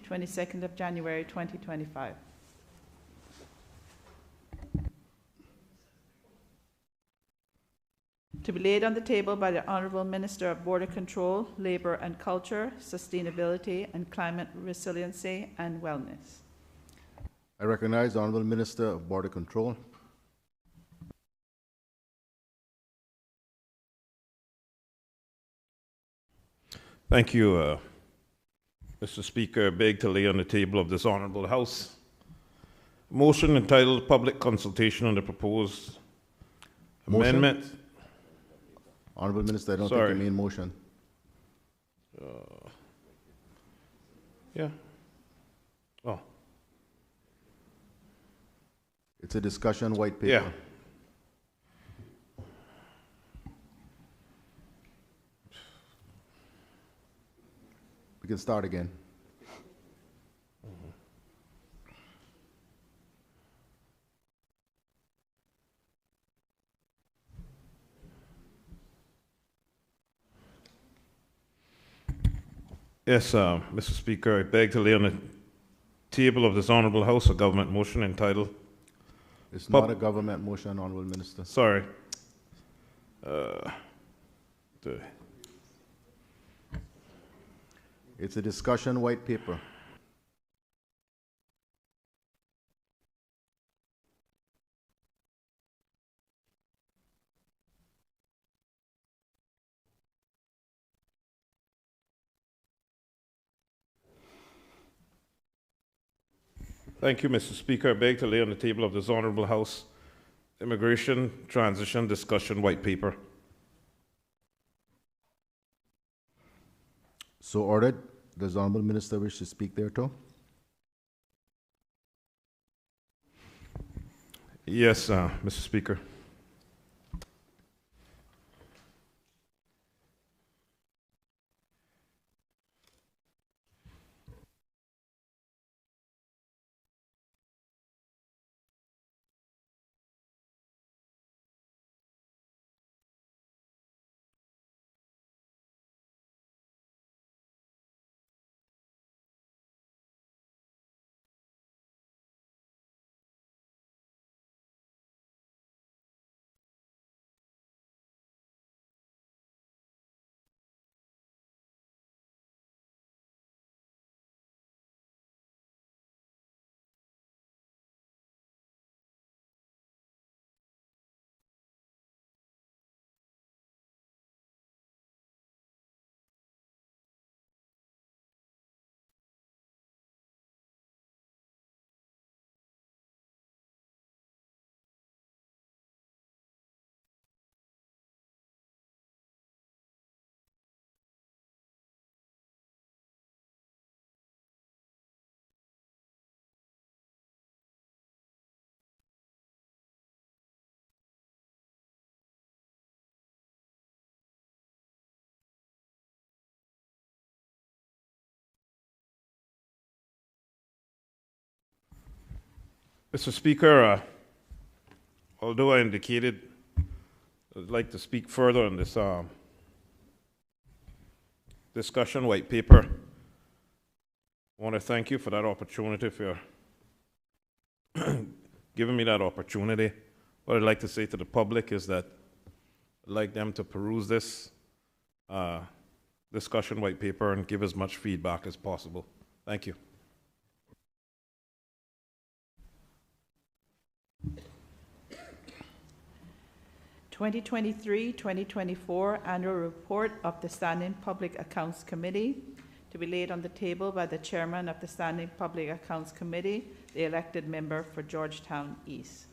22nd of January 2025. To be laid on the table by the Honourable Minister of Border Control, Labor and Culture, Sustainability and Climate Resiliency and Wellness. I recognize the Honourable Minister of Border Control. Thank you, Mr. Speaker. I beg to lay on the table of this Honourable House a motion entitled Public Consultation on the Proposed Amendment. Honourable Minister, I don't think you mean motion. Yeah. Oh. It's a discussion white paper. Yeah. We can start again. Yes, Mr. Speaker, I beg to lay on the table of this honourable House a government motion entitled... It's not a government motion, Honourable Minister. Sorry. It's a discussion white paper. Thank you, Mr. Speaker. I beg to lay on the table of this honourable House Immigration Transition Discussion White Paper. So ordered. Does the Honourable Minister wish to speak thereto? Yes, Mr. Speaker. Mr. Speaker, although I indicated I'd like to speak further on this discussion white paper, I want to thank you for that opportunity, for giving me that opportunity. What I'd like to say to the public is that I'd like them to peruse this discussion white paper and give as much feedback as possible. Thank you. (2023-2024) Annual Report of the Standing Public Accounts Committee, to be laid on the table by the Chairman of the Standing Public Accounts Committee, the elected member for Georgetown East.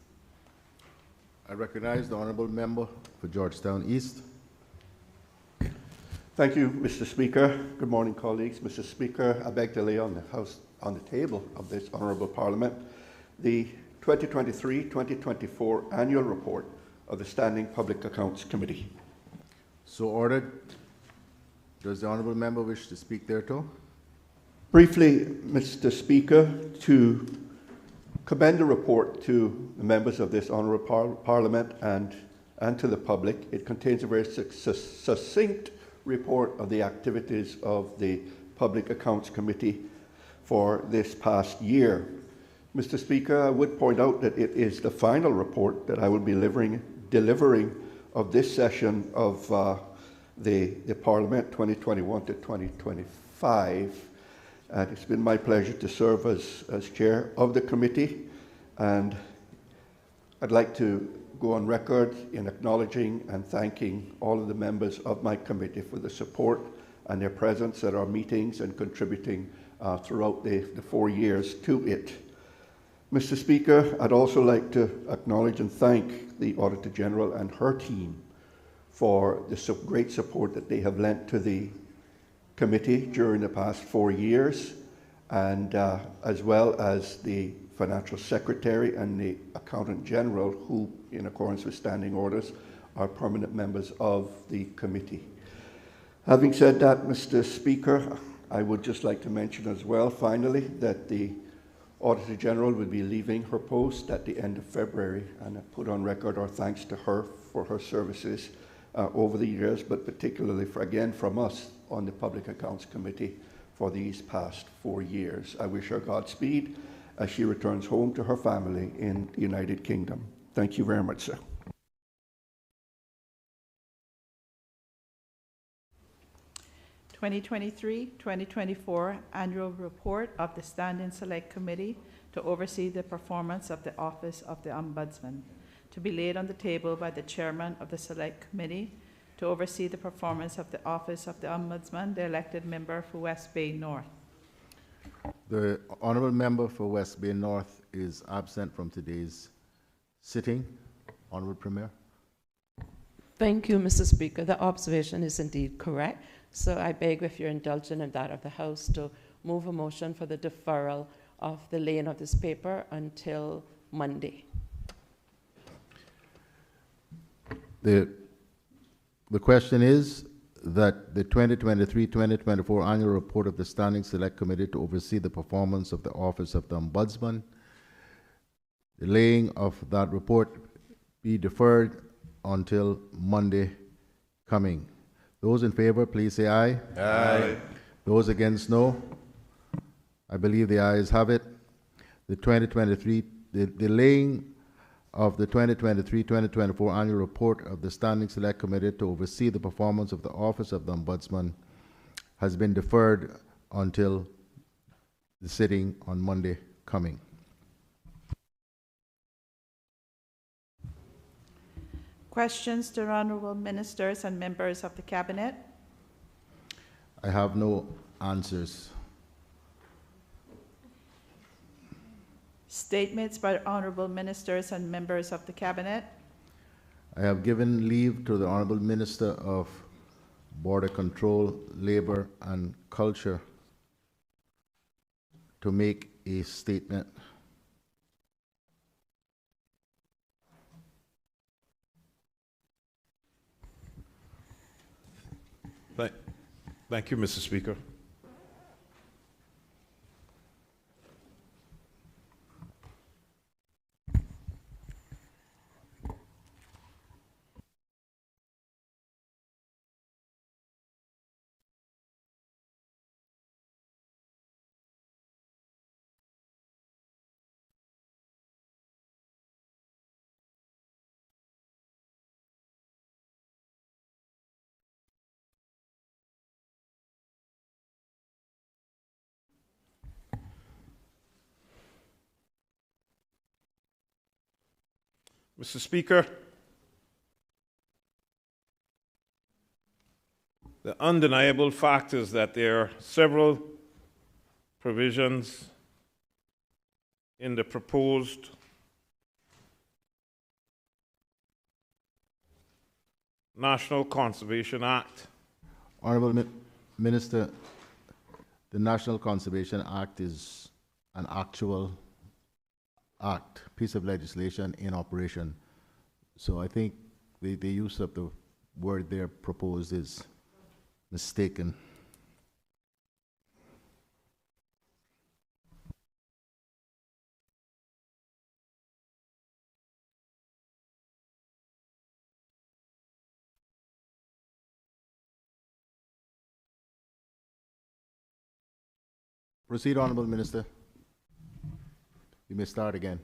I recognize the Honourable Member for Georgetown East. Thank you, Mr. Speaker. Good morning, colleagues. Mr. Speaker, I beg to lay on the table of this Honourable Parliament the 2023-2024 Annual Report of the Standing Public Accounts Committee. So ordered. Does the Honourable Member wish to speak thereto? Briefly, Mr. Speaker, to commend the report to the members of this Honourable Parliament and to the public. It contains a very succinct report of the activities of the Public Accounts Committee for this past year. Mr. Speaker, I would point out that it is the final report that I will be delivering of this session of the Parliament 2021 to 2025. And it's been my pleasure to serve as chair of the committee, and I'd like to go on record in acknowledging and thanking all of the members of my committee for the support and their presence at our meetings and contributing throughout the 4 years to it. Mr. Speaker, I'd also like to acknowledge and thank the Auditor General and her team for the great support that they have lent to the committee during the past 4 years, and as well as the Financial Secretary and the Accountant General, who, in accordance with standing orders, are permanent members of the committee. Having said that, Mr. Speaker, I would just like to mention as well, finally, that the Auditor General will be leaving her post at the end of February, and I put on record our thanks to her for her services over the years, but particularly again from us on the Public Accounts Committee for these past 4 years. I wish her Godspeed as she returns home to her family in the United Kingdom. Thank you very much, sir. (2023-2024) Annual Report of the Standing Select Committee to oversee the performance of the Office of the Ombudsman, to be laid on the table by the Chairman of the Select Committee to oversee the performance of the Office of the Ombudsman, the elected member for West Bay North. The honourable member for West Bay North is absent from today's sitting. Honourable Premier. Thank you, Mr. Speaker. The observation is indeed correct. So I beg, with your indulgence and that of the House, to move a motion for the deferral of the laying of this paper until Monday. The question is that the 2023-2024 annual report of the Standing Select Committee to oversee the performance of the Office of the Ombudsman, the laying of that report be deferred until Monday coming. Those in favor, please say aye. Aye. Those against, no. I believe the ayes have it. The laying of the 2023-2024 annual report of the Standing Select Committee to oversee the performance of the Office of the Ombudsman has been deferred until the sitting on Monday coming. Questions to honourable ministers and members of the Cabinet? I have no answers. Statements by honourable ministers and members of the Cabinet? I have given leave to the Honourable Minister of Border Control, Labour and Culture to make a statement. Thank you, Mr. Speaker. Mr. Speaker, the undeniable fact is that there are several provisions in the proposed National Conservation Act. Honourable Minister, the National Conservation Act is an actual act, piece of legislation in operation. So I think the use of the word there proposed is mistaken. Proceed, Honourable Minister. You may start again.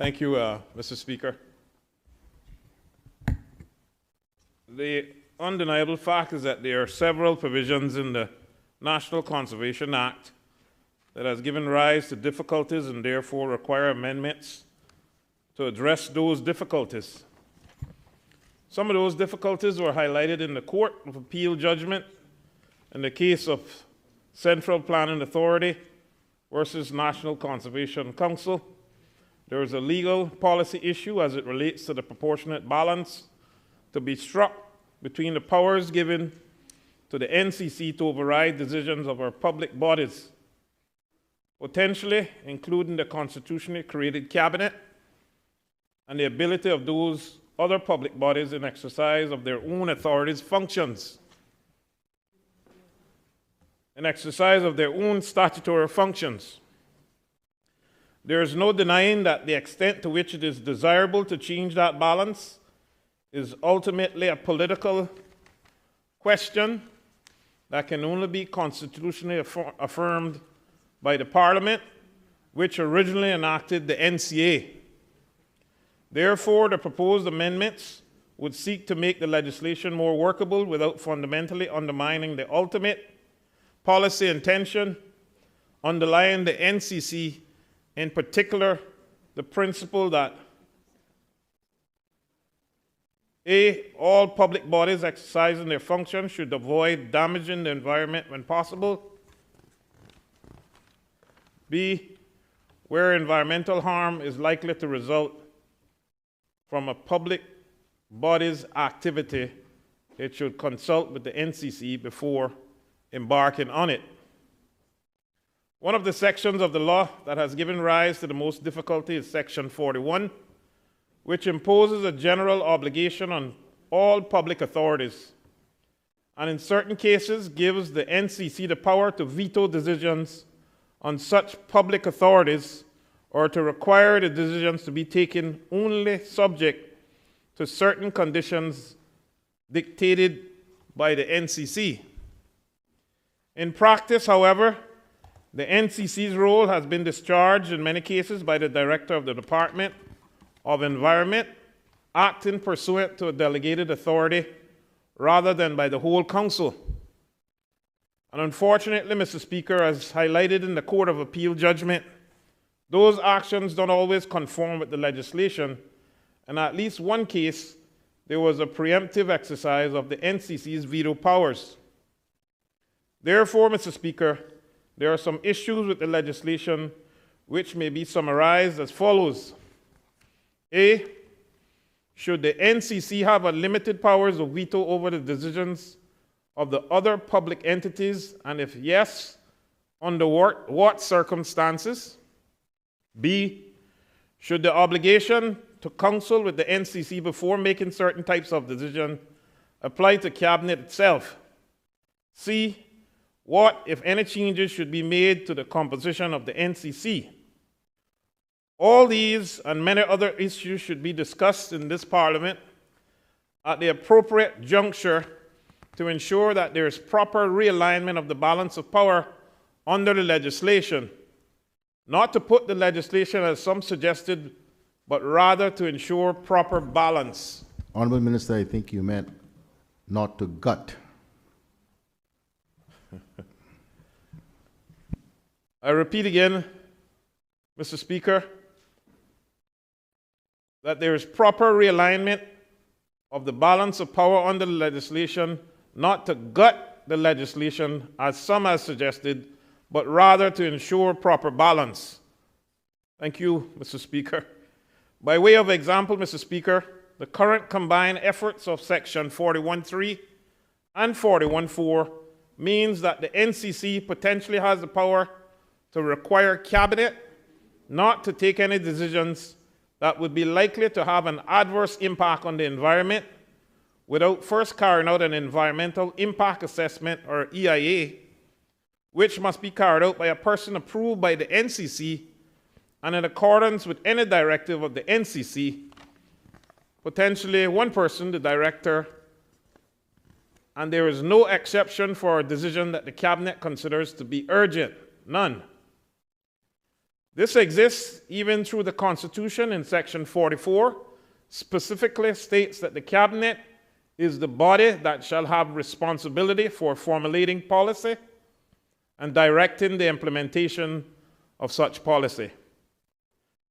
Thank you, Mr. Speaker. The undeniable fact is that there are several provisions in the National Conservation Act that has given rise to difficulties and therefore require amendments to address those difficulties. Some of those difficulties were highlighted in the Court of Appeal judgment in the case of Central Planning Authority versus National Conservation Council, there is a legal policy issue as it relates to the proportionate balance to be struck between the powers given to the NCC to override decisions of our public bodies, potentially including the constitutionally created cabinet and the ability of those other public bodies in exercise of their own authorities functions, in exercise of their own statutory functions. There is no denying that the extent to which it is desirable to change that balance is ultimately a political question that can only be constitutionally affirmed by the Parliament, which originally enacted the NCA. Therefore, the proposed amendments would seek to make the legislation more workable without fundamentally undermining the ultimate policy intention underlying the NCC, in particular, the principle that A, all public bodies exercising their functions should avoid damaging the environment when possible. B, where environmental harm is likely to result from a public body's activity, it should consult with the NCC before embarking on it. One of the sections of the law that has given rise to the most difficulty is Section 41, which imposes a general obligation on all public authorities, and in certain cases gives the NCC the power to veto decisions on such public authorities or to require the decisions to be taken only subject to certain conditions dictated by the NCC. In practice, however, the NCC's role has been discharged in many cases by the Director of the Department of Environment, acting pursuant to a delegated authority rather than by the whole Council. And unfortunately, Mr. Speaker, as highlighted in the Court of Appeal judgment, those actions don't always conform with the legislation. In at least one case, there was a preemptive exercise of the NCC's veto powers. Therefore, Mr. Speaker, there are some issues with the legislation which may be summarized as follows. A, should the NCC have unlimited powers of veto over the decisions of the other public entities, and if yes, under what circumstances? B, should the obligation to counsel with the NCC before making certain types of decision apply to Cabinet itself? C, what, if any, changes should be made to the composition of the NCC? All these and many other issues should be discussed in this Parliament at the appropriate juncture to ensure that there is proper realignment of the balance of power under the legislation, not to put the legislation as some suggested, but rather to ensure proper balance. Honorable Minister, I think you meant not to gut. I repeat again, Mr. Speaker, that there is proper realignment of the balance of power under the legislation, not to gut the legislation as some have suggested, but rather to ensure proper balance. Thank you, Mr. Speaker. By way of example, Mr. Speaker, the current combined efforts of Section 41.3 and 41.4 means that the NCC potentially has the power to require Cabinet not to take any decisions that would be likely to have an adverse impact on the environment without first carrying out an environmental impact assessment, or EIA, which must be carried out by a person approved by the NCC and in accordance with any directive of the NCC, potentially one person, the Director, and there is no exception for a decision that the Cabinet considers to be urgent, none. This exists even through the Constitution in Section 44, specifically states that the Cabinet is the body that shall have responsibility for formulating policy and directing the implementation of such policy.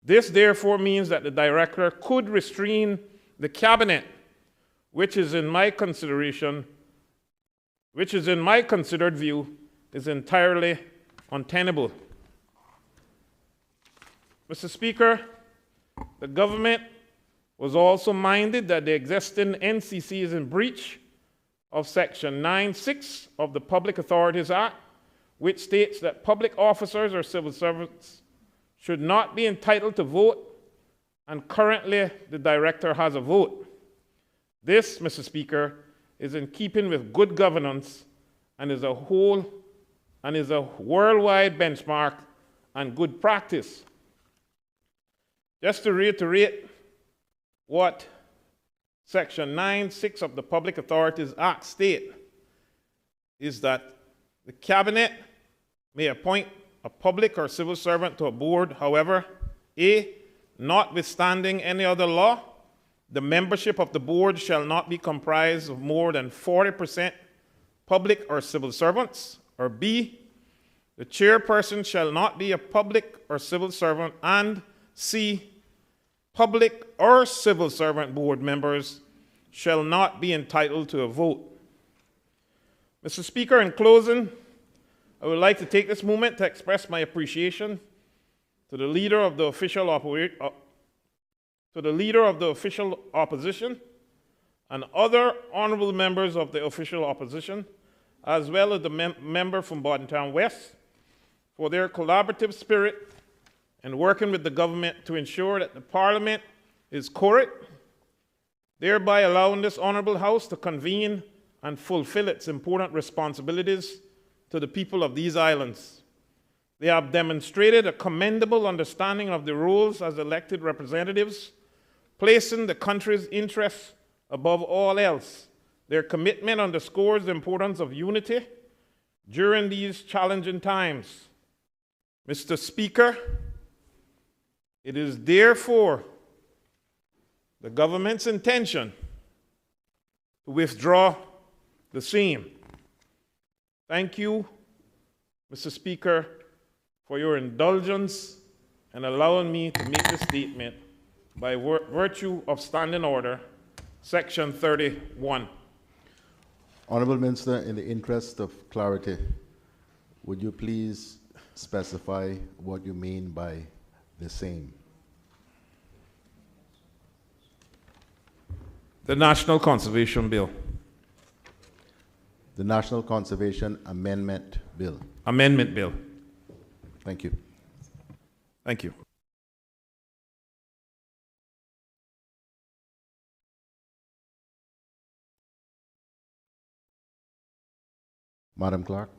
This therefore means that the Director could restrain the Cabinet, which is in my considered view, is entirely untenable. Mr. Speaker, The government was also minded that the existing NCC is in breach of Section 9(6) of the Public Authorities Act, which states that public officers or civil servants should not be entitled to vote, and currently the director has a vote. This, Mr. Speaker, is in keeping with good governance and is a worldwide benchmark and good practice. Just to reiterate what Section 9(6) of the Public Authorities Act state is that the Cabinet may appoint a public or civil servant to a board. However, A, notwithstanding any other law, the membership of the board shall not be comprised of more than 40% public or civil servants, or B, the chairperson shall not be a public or civil servant, and C, public or civil servant board members shall not be entitled to a vote. Mr. Speaker, in closing, I would like to take this moment to express my appreciation to the leader of the official opposition and other honorable members of the official opposition, as well as the member from Bordentown West, for their collaborative spirit in working with the government to ensure that the Parliament is correct, thereby allowing this honorable House to convene and fulfill its important responsibilities to the people of these islands. They have demonstrated a commendable understanding of their roles as elected representatives, placing the country's interests above all else. Their commitment underscores the importance of unity during these challenging times. Mr. Speaker, it is therefore the government's intention to withdraw the same. Thank you, Mr. Speaker, for your indulgence and allowing me to make this statement by virtue of Standing Order, Section 31. Honorable Minister, in the interest of clarity, would you please specify what you mean by the same? The National Conservation Bill. The National Conservation Amendment Bill. Amendment Bill. Thank you. Thank you. Madam Clerk.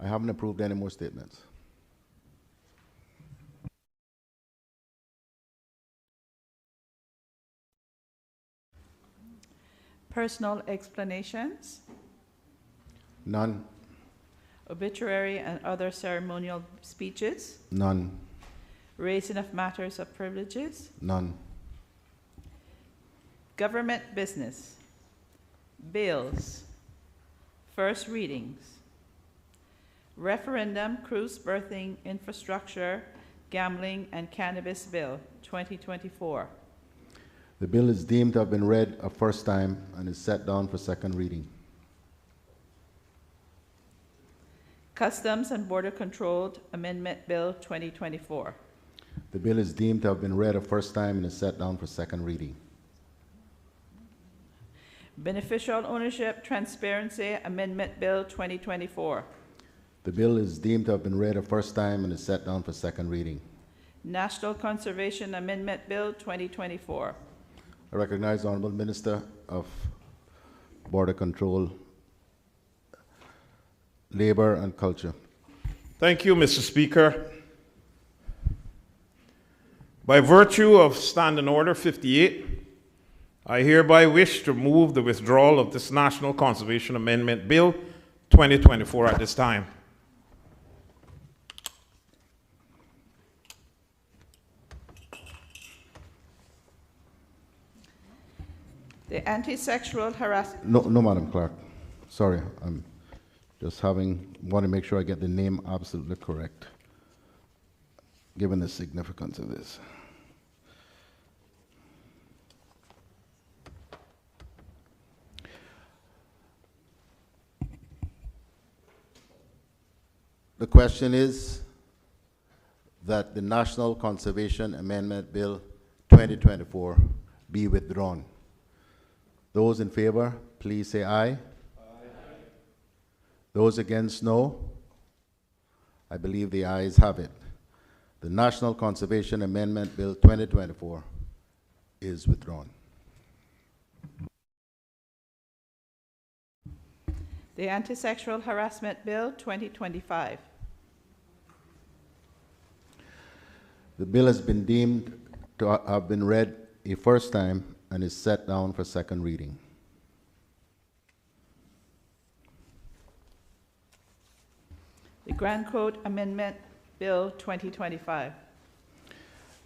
I haven't approved any more statements. Personal explanations, None. obituary and other ceremonial speeches, None. raising of matters of privileges, None. government business, bills, first readings, referendum, cruise berthing, infrastructure, gambling, and cannabis bill, 2024. The bill is deemed to have been read a first time and is set down for second reading. Customs and Border Control Amendment Bill, 2024. The bill is deemed to have been read a first time and is set down for second reading. Beneficial Ownership Transparency Amendment Bill, 2024. The bill is deemed to have been read a first time and is set down for second reading. National Conservation Amendment Bill, 2024. I recognize the Honorable Minister of Border Control, Labor and Culture. Thank you, Mr. Speaker. By virtue of Standing Order 58, I hereby wish to move the withdrawal of this National Conservation Amendment Bill 2024 at this time. The anti-sexual harassment. No, Madam Clerk. Sorry, I'm just want to make sure I get the name absolutely correct, given the significance of this. The question is that the National Conservation Amendment Bill 2024 be withdrawn. Those in favor, please say aye. Aye. Those against, no. I believe the ayes have it. The National Conservation Amendment Bill 2024 is withdrawn. The Anti-Sexual Harassment Bill 2025. The bill has been deemed to have been read a first time and is set down for second reading. The Grand Code Amendment Bill 2025.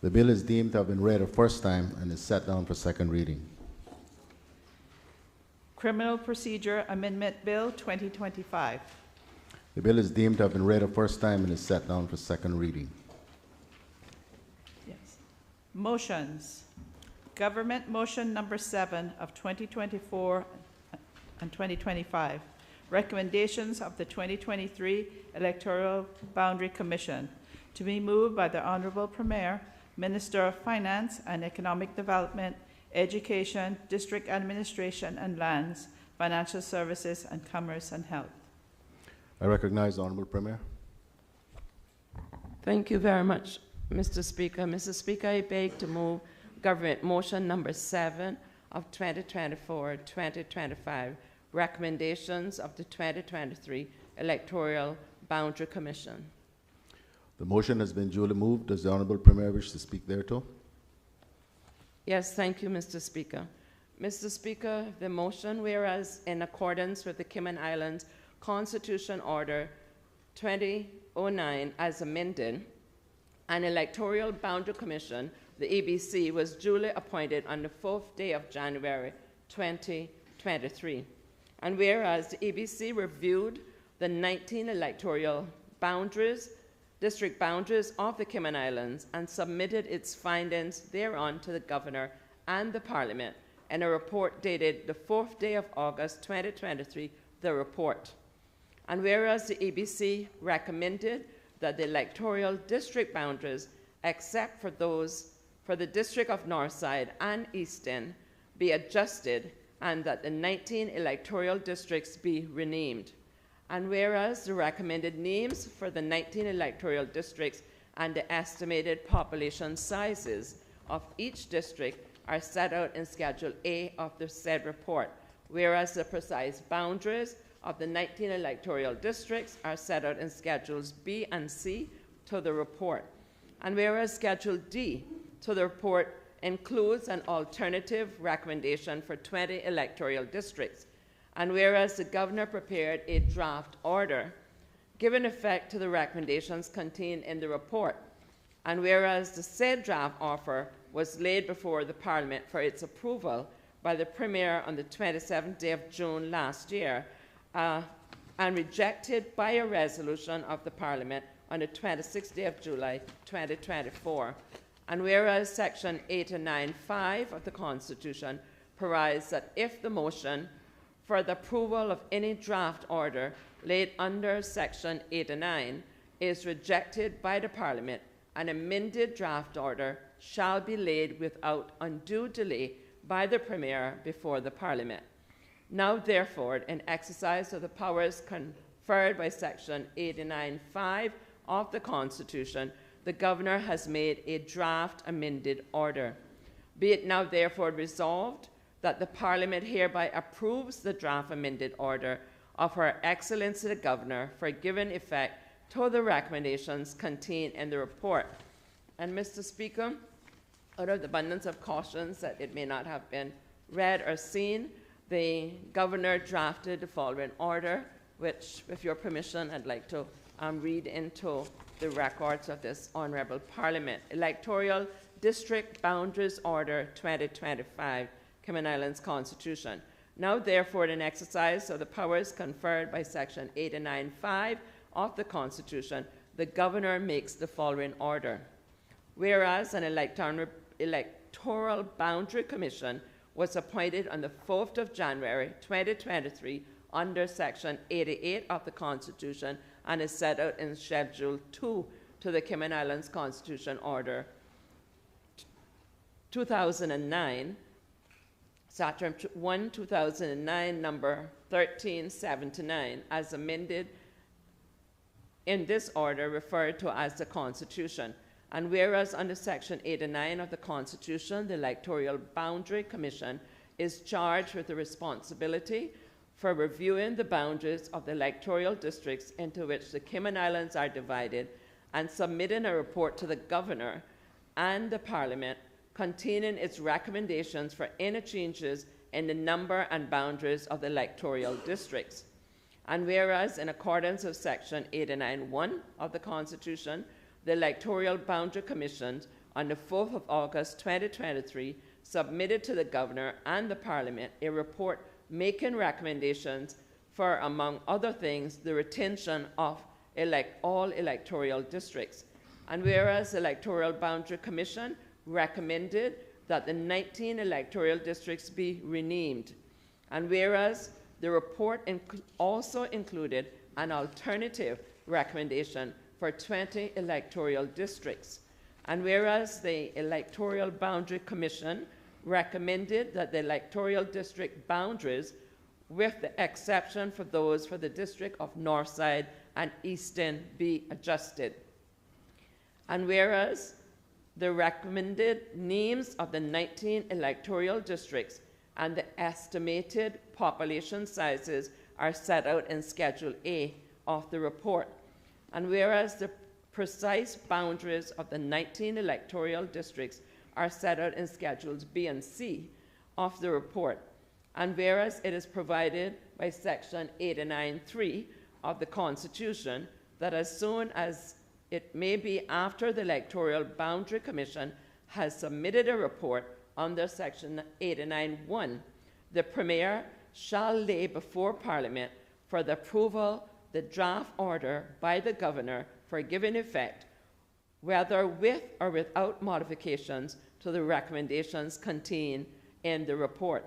The bill is deemed to have been read a first time and is set down for second reading. Criminal Procedure Amendment Bill 2025. The bill is deemed to have been read a first time and is set down for second reading. Yes. Motions. Government Motion Number 7 of 2024 and 2025. Recommendations of the 2023 Electoral Boundary Commission, to be moved by the Honorable Premier, Minister of Finance and Economic Development, Education, District Administration and Lands, Financial Services, and Commerce and Health. I recognize the Honorable Premier. Thank you very much, Mr. Speaker. Mr. Speaker, I beg to move Government Motion Number 7 of 2024-2025, recommendations of the 2023 Electoral Boundary Commission. The motion has been duly moved. Does the Honorable Premier wish to speak thereto? Yes, thank you, Mr. Speaker. Mr. Speaker, the motion, whereas in accordance with the Cayman Islands Constitution Order 2009 as amended, an Electoral Boundary Commission, the EBC, was duly appointed on the 4th day of January 2023. And whereas the EBC reviewed the 19 electoral boundaries, district boundaries of the Cayman Islands and submitted its findings thereon to the Governor and the Parliament in a report dated the 4th day of August 2023, the report. And whereas the EBC recommended that the electoral district boundaries, except for those for the District of Northside and Easton, be adjusted and that the 19 electoral districts be renamed. And whereas the recommended names for the 19 electoral districts and the estimated population sizes of each district are set out in Schedule A of the said report, whereas the precise boundaries of the 19 electoral districts are set out in Schedules B and C to the report. And whereas Schedule D to the report includes an alternative recommendation for 20 electoral districts, and whereas the Governor prepared a draft order giving effect to the recommendations contained in the report, and whereas the said draft offer was laid before the Parliament for its approval by the Premier on the 27th day of June last year, and rejected by a resolution of the Parliament on the 26th day of July 2024. And whereas Section 89(5) of the Constitution provides that if the motion for the approval of any draft order laid under Section 89 is rejected by the Parliament, an amended draft order shall be laid without undue delay by the Premier before the Parliament. Now, therefore, in exercise of the powers conferred by Section 89(5) of the Constitution, the Governor has made a draft amended order. Be it now, therefore, resolved that the Parliament hereby approves the draft amended order of Her Excellency the Governor for giving effect to the recommendations contained in the report. And, Mr. Speaker, out of the abundance of cautions that it may not have been read or seen, the Governor drafted the following order, which, with your permission, I'd like to read into the records of this Honourable Parliament. Electoral District Boundaries Order 2025, Cayman Islands Constitution. Now, therefore, in exercise of the powers conferred by Section 89(5) of the Constitution, the Governor makes the following order. Whereas an Electoral Boundary Commission was appointed on the 4th of January 2023 under Section 88 of the Constitution and is set out in Schedule 2 to the Cayman Islands Constitution Order 2009, Saturn 1, 2009, number 1379, as amended in this order referred to as the Constitution. And whereas under Section 89 of the Constitution, the Electoral Boundary Commission is charged with the responsibility for reviewing the boundaries of the electoral districts into which the Cayman Islands are divided and submitting a report to the Governor and the Parliament containing its recommendations for any changes in the number and boundaries of the electoral districts. And whereas, in accordance with Section 89(1) of the Constitution, the Electoral Boundary Commission on the 4th of August 2023 submitted to the Governor and the Parliament a report making recommendations for, among other things, the retention of all electoral districts. And whereas the Electoral Boundary Commission recommended that the 19 electoral districts be renamed, and whereas the report also included an alternative recommendation for 20 electoral districts, and whereas the Electoral Boundary Commission recommended that the electoral district boundaries, with the exception for those for the District of Northside and Easton, be adjusted. And whereas the recommended names of the 19 electoral districts and the estimated population sizes are set out in Schedule A of the report. And whereas the precise boundaries of the 19 electoral districts are set out in Schedules B and C of the report. And whereas it is provided by Section 89(3) of the Constitution that as soon as it may be after the Electoral Boundary Commission has submitted a report under Section 89(1), the Premier shall lay before Parliament for the approval the draft order by the Governor for giving effect, whether with or without modifications, to the recommendations contained in the report.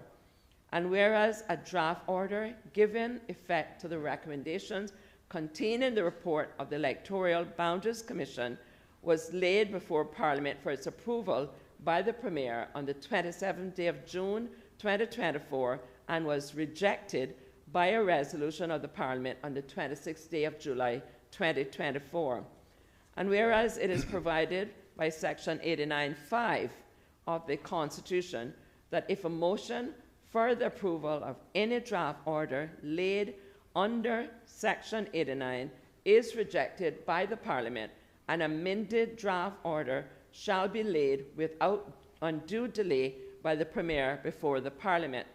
And whereas a draft order giving effect to the recommendations contained in the report of the Electoral Boundaries Commission was laid before Parliament for its approval by the Premier on the 27th day of June 2024 and was rejected by a resolution of the Parliament on the 26th day of July 2024. And whereas it is provided by Section 89(5) of the Constitution that if a motion for the approval of any draft order laid under Section 89 is rejected by the Parliament, an amended draft order shall be laid without undue delay by the Premier before the Parliament.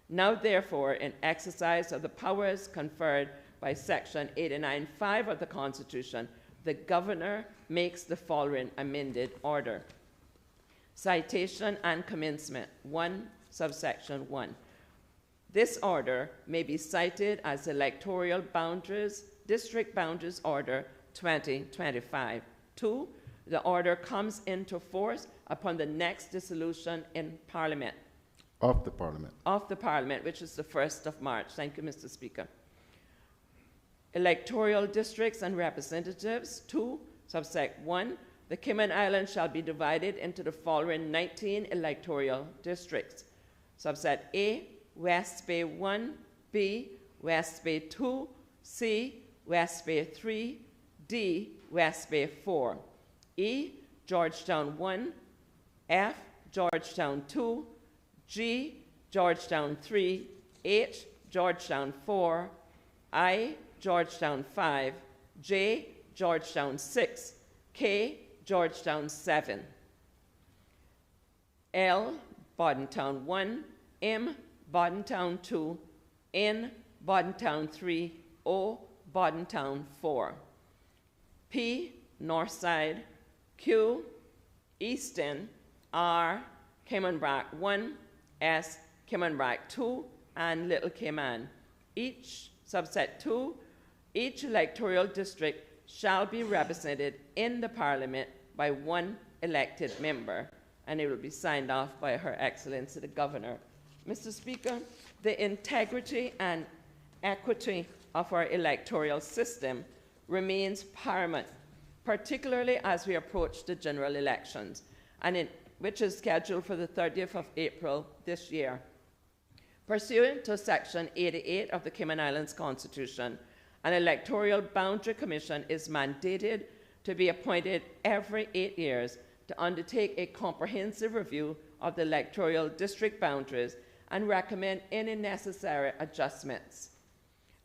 Now, therefore, in exercise of the powers conferred by Section 89(5) of the Constitution, the Governor makes the following amended order. Citation and commencement. 1, subsection 1. This order may be cited as Electoral Boundaries, District Boundaries Order 2025. 2, the order comes into force upon the next dissolution in Parliament. Of the Parliament. Of the Parliament, which is the 1st of March. Thank you, Mr. Speaker. Electoral districts and representatives. 2, subsect 1. The Cayman Islands shall be divided into the following 19 electoral districts. Subset A, West Bay 1, B, West Bay 2, C, West Bay 3, D, West Bay 4. E, Georgetown 1, F, Georgetown 2, G, Georgetown 3, H, Georgetown 4, I, Georgetown 5, J, Georgetown 6, K, Georgetown 7. L, Bordentown 1, M, Bordentown 2, N, Bordentown 3, O, Bordentown 4. P, Northside, Q, Easton, R, Cayman Brac 1, S, Cayman Brac 2, and Little Cayman. Each, subset 2, each electoral district shall be represented in the Parliament by one elected member, and it will be signed off by Her Excellency the Governor. Mr. Speaker, the integrity and equity of our electoral system remains paramount, particularly as we approach the general elections, which is scheduled for the 30th of April this year. Pursuant to Section 88 of the Cayman Islands Constitution, an electoral boundary commission is mandated to be appointed every 8 years to undertake a comprehensive review of the electoral district boundaries and recommend any necessary adjustments.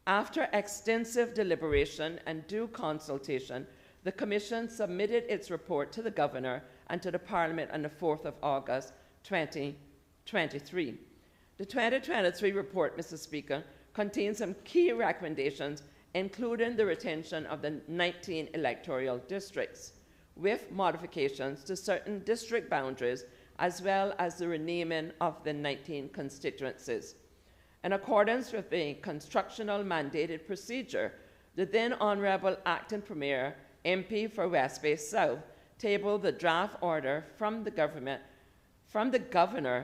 After extensive deliberation and due consultation, the Commission submitted its report to the Governor and to the Parliament on the 4th of August 2023. The 2023 report, Mr. Speaker, contains some key recommendations, including the retention of the 19 electoral districts, with modifications to certain district boundaries, as well as the renaming of the 19 constituencies. In accordance with the constructional mandated procedure, the then Honourable Acting Premier, MP for West Bay South, tabled the draft order from the Governor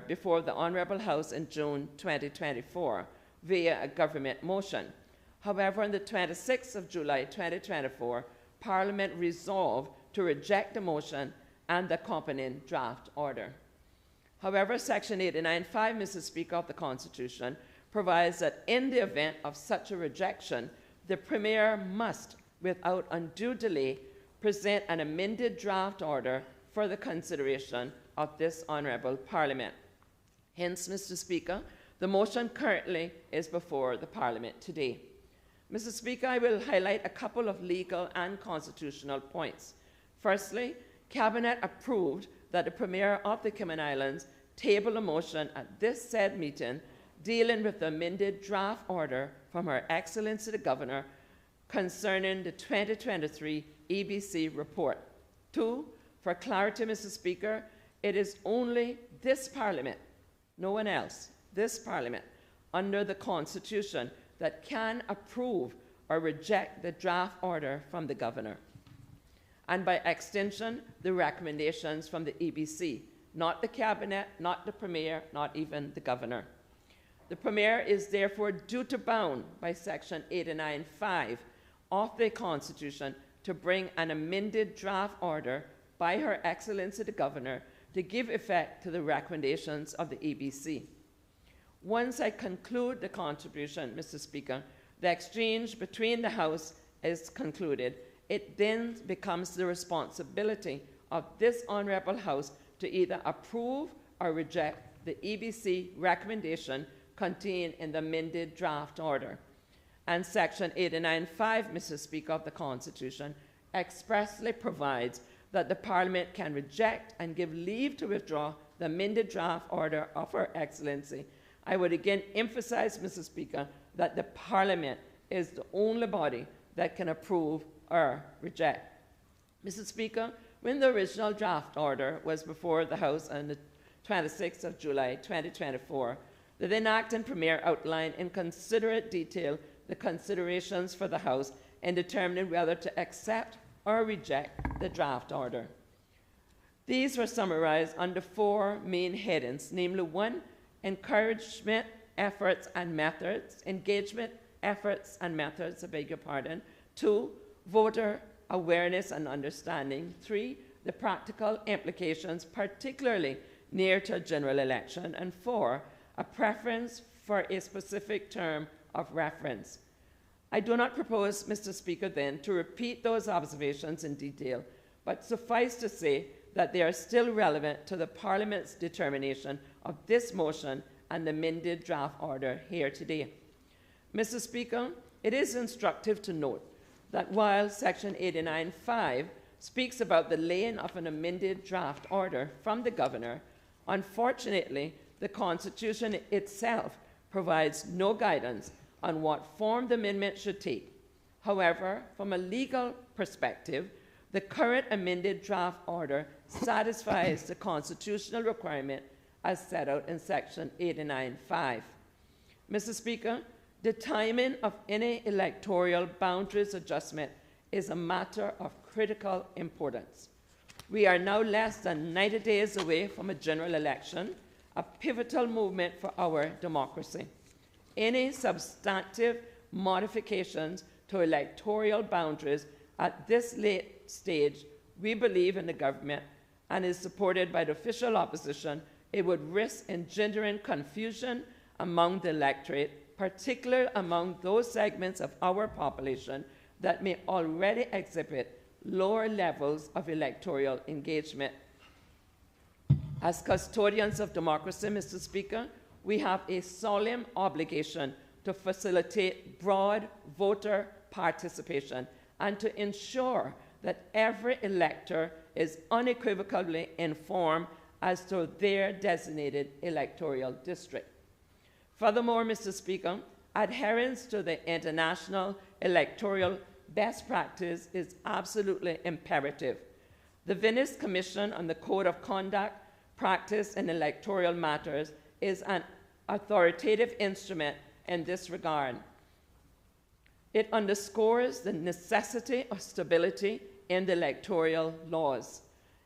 before the Honourable House in June 2024 via a government motion. However, on the 26th of July 2024, Parliament resolved to reject the motion and the accompanying draft order. However, Section 89.5, Mr. Speaker, of the Constitution provides that in the event of such a rejection, the Premier must, without undue delay, present an amended draft order for the consideration of this Honourable Parliament. Hence, Mr. Speaker, the motion currently is before the Parliament today. Mr. Speaker, I will highlight a couple of legal and constitutional points. Firstly, Cabinet approved that the Premier of the Cayman Islands table a motion at this said meeting dealing with the amended draft order from Her Excellency the Governor concerning the 2023 EBC report. 2, for clarity, Mr. Speaker, it is only this Parliament, no one else, this Parliament, under the Constitution, that can approve or reject the draft order from the Governor, and by extension, the recommendations from the EBC, not the Cabinet, not the Premier, not even the Governor. The Premier is therefore duty-bound by Section 89.5 of the Constitution to bring an amended draft order by Her Excellency the Governor to give effect to the recommendations of the EBC. Once I conclude the contribution, Mr. Speaker, the exchange between the House is concluded. It then becomes the responsibility of this Honourable House to either approve or reject the EBC recommendation contained in the amended draft order. And Section 89.5, Mr. Speaker, of the Constitution expressly provides that the Parliament can reject and give leave to withdraw the amended draft order of Her Excellency. I would again emphasize, Mr. Speaker, that the Parliament is the only body that can approve or reject. Mr. Speaker, when the original draft order was before the House on the 26th of July 2024, the then acting Premier outlined in considerate detail the considerations for the House in determining whether to accept or reject the draft order. These were summarized under 4 main headings, namely 1, encouragement, efforts and methods, engagement, efforts and methods, I beg your pardon. 2, voter awareness and understanding. 3, the practical implications, particularly near to a general election. And 4, a preference for a specific term of reference. I do not propose, Mr. Speaker, then, to repeat those observations in detail, but suffice to say that they are still relevant to the Parliament's determination of this motion and the amended draft order here today. Mr. Speaker, it is instructive to note that while Section 89.5 speaks about the laying of an amended draft order from the Governor, unfortunately, the Constitution itself provides no guidance on what form the amendment should take. However, from a legal perspective, the current amended draft order satisfies the constitutional requirement as set out in Section 89.5. Mr. Speaker, the timing of any electoral boundaries adjustment is a matter of critical importance. We are now less than 90 days away from a general election, a pivotal movement for our democracy. Any substantive modifications to electoral boundaries at this late stage, we believe in the government and is supported by the official opposition, it would risk engendering confusion among the electorate, particularly among those segments of our population that may already exhibit lower levels of electoral engagement. As custodians of democracy, Mr. Speaker, we have a solemn obligation to facilitate broad voter participation and to ensure that every elector is unequivocally informed as to their designated electoral district. Furthermore, Mr. Speaker, adherence to the international electoral best practice is absolutely imperative. The Venice Commission on the Code of Conduct Practice in Electoral Matters is an authoritative instrument in this regard. It underscores the necessity of stability in the electoral laws.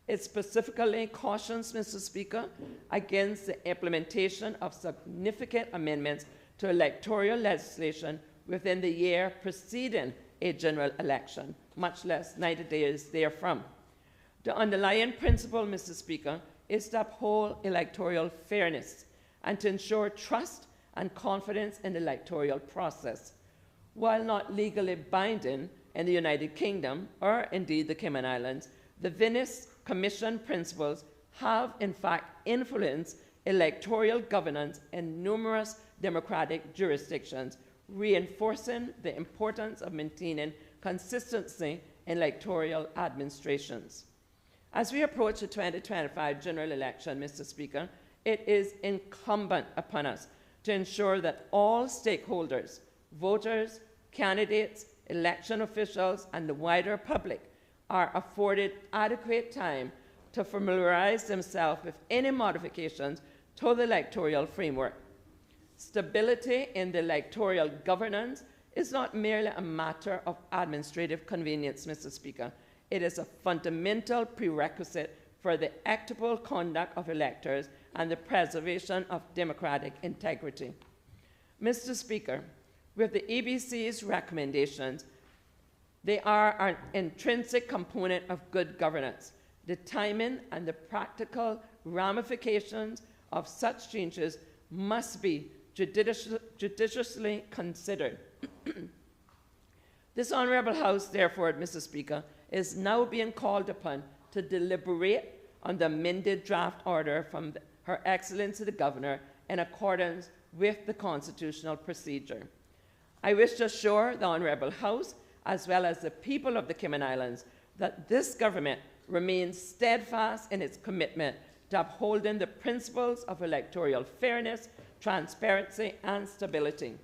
It specifically cautions, Mr. Speaker, against the implementation of significant amendments to electoral legislation within the year preceding a general election, much less 90 days therefrom. The underlying principle, Mr. Speaker, is to uphold electoral fairness and to ensure trust and confidence in the electoral process. While not legally binding in the United Kingdom or indeed the Cayman Islands, the Venice Commission principles have in fact influenced electoral governance in numerous democratic jurisdictions, reinforcing the importance of maintaining consistency in electoral administrations. As we approach the 2025 general election, Mr. Speaker, it is incumbent upon us to ensure that all stakeholders, voters, candidates, election officials, and the wider public are afforded adequate time to familiarize themselves with any modifications to the electoral framework. Stability in the electoral governance is not merely a matter of administrative convenience, Mr. Speaker. It is a fundamental prerequisite for the equitable conduct of electors and the preservation of democratic integrity. Mr. Speaker, with the EBC's recommendations, they are an intrinsic component of good governance. The timing and the practical ramifications of such changes must be judiciously considered. This Honourable House, therefore, Mr. Speaker, is now being called upon to deliberate on the amended draft order from Her Excellency the Governor in accordance with the constitutional procedure. I wish to assure the Honourable House, as well as the people of the Cayman Islands, that this government remains steadfast in its commitment to upholding the principles of electoral fairness, transparency, and stability.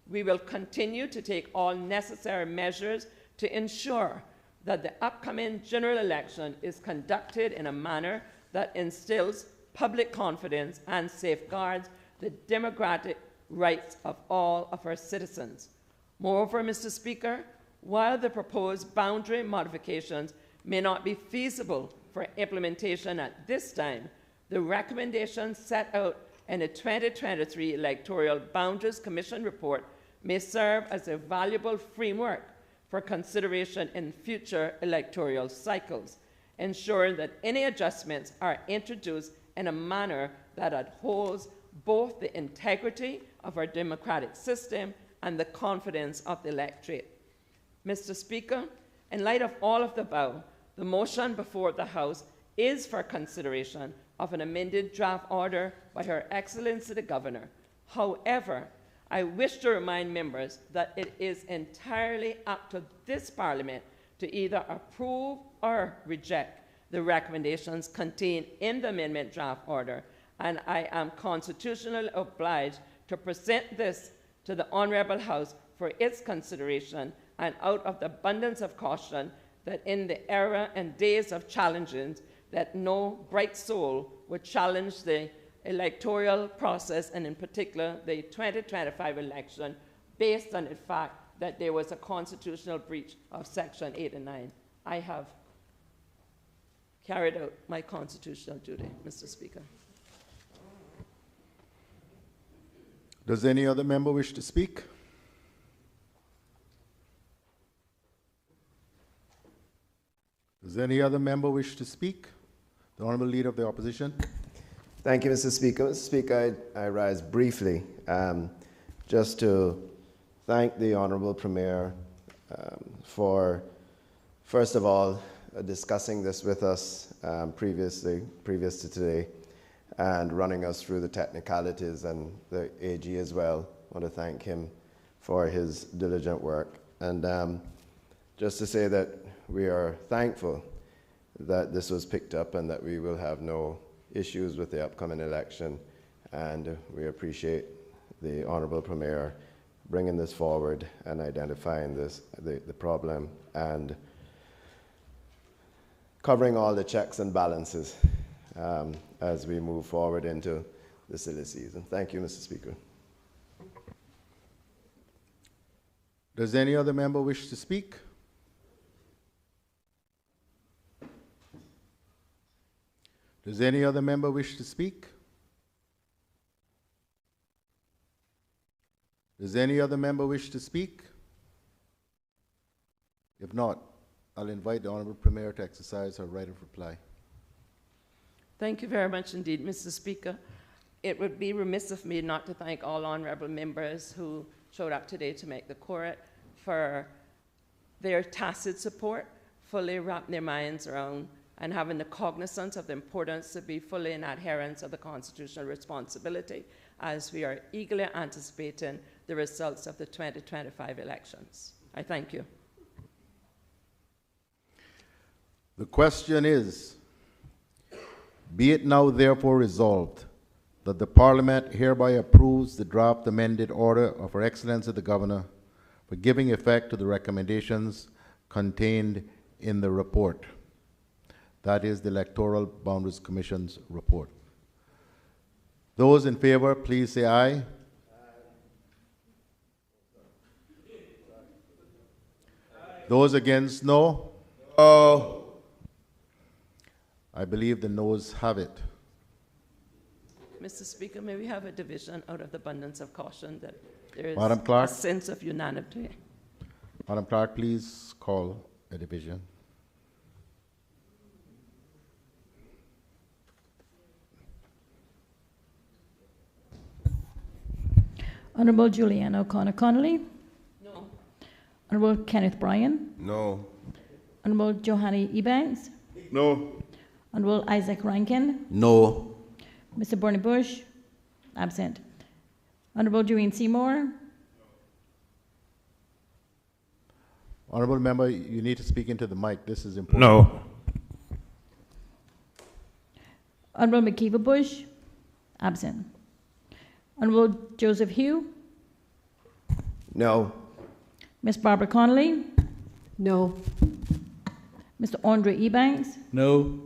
We will continue to take all necessary measures to ensure that the upcoming general election is conducted in a manner that instills public confidence and safeguards the democratic rights of all of our citizens. Moreover, Mr. Speaker, while the proposed boundary modifications may not be feasible for implementation at this time, the recommendations set out in the 2023 Electoral Boundaries Commission report may serve as a valuable framework for consideration in future electoral cycles, ensuring that any adjustments are introduced in a manner that upholds both the integrity of our democratic system and the confidence of the electorate. Mr. Speaker, in light of all of the above, the motion before the House is for consideration of an amended draft order by Her Excellency the Governor. However, I wish to remind members that it is entirely up to this Parliament to either approve or reject the recommendations contained in the amendment draft order, and I am constitutionally obliged to present this to the Honourable House for its consideration, and out of the abundance of caution that in the era and days of challenges, that no bright soul would challenge the electoral process, and in particular the 2025 election, based on the fact that there was a constitutional breach of Section 8 and 9. I have carried out my constitutional duty, Mr. Speaker. Does any other member wish to speak? Does any other member wish to speak? The Honourable Leader of the Opposition. Thank you, Mr. Speaker. Mr. Speaker, I rise briefly just to thank the Honourable Premier for, first of all, discussing this with us previous to today, and running us through the technicalities, and the AG as well. I want to thank him for his diligent work. And just to say that we are thankful that this was picked up and that we will have no issues with the upcoming election. And we appreciate the Honourable Premier bringing this forward and identifying the problem and covering all the checks and balances as we move forward into the silly season. Thank you, Mr. Speaker. Does any other member wish to speak? Does any other member wish to speak? Does any other member wish to speak? If not, I'll invite the Honourable Premier to exercise her right of reply. Thank you very much indeed, Mr. Speaker. It would be remiss of me not to thank all honourable members who showed up today to make the court for their tacit support, fully wrapping their minds around and having the cognizance of the importance to be fully in adherence of the constitutional responsibility as we are eagerly anticipating the results of the 2025 elections. I thank you. The question is, be it now therefore resolved that the Parliament hereby approves the draft amended order of Her Excellency the Governor for giving effect to the recommendations contained in the report. That is the Electoral Boundaries Commission's report. Those in favor, please say aye. Aye. Those against, no? No. I believe the noes have it. Mr. Speaker, may we have a division out of the abundance of caution that there is Madam Clerk? a sense of unanimity. Madam Clerk, please call a division. Honourable Julianne O'Connor Connolly. No. Honourable Kenneth Bryan. No. Honourable Johanny Ebanks. No. Honourable Isaac Rankin. No. Mr. Bernie Bush. Absent. Honourable Doreen Seymour. Honourable Member, you need to speak into the mic. This is important. No. Honourable McKeever Bush. Absent. Honourable Joseph Hugh. No. Miss Barbara Connolly. No. Mr. Andre Ebanks. No.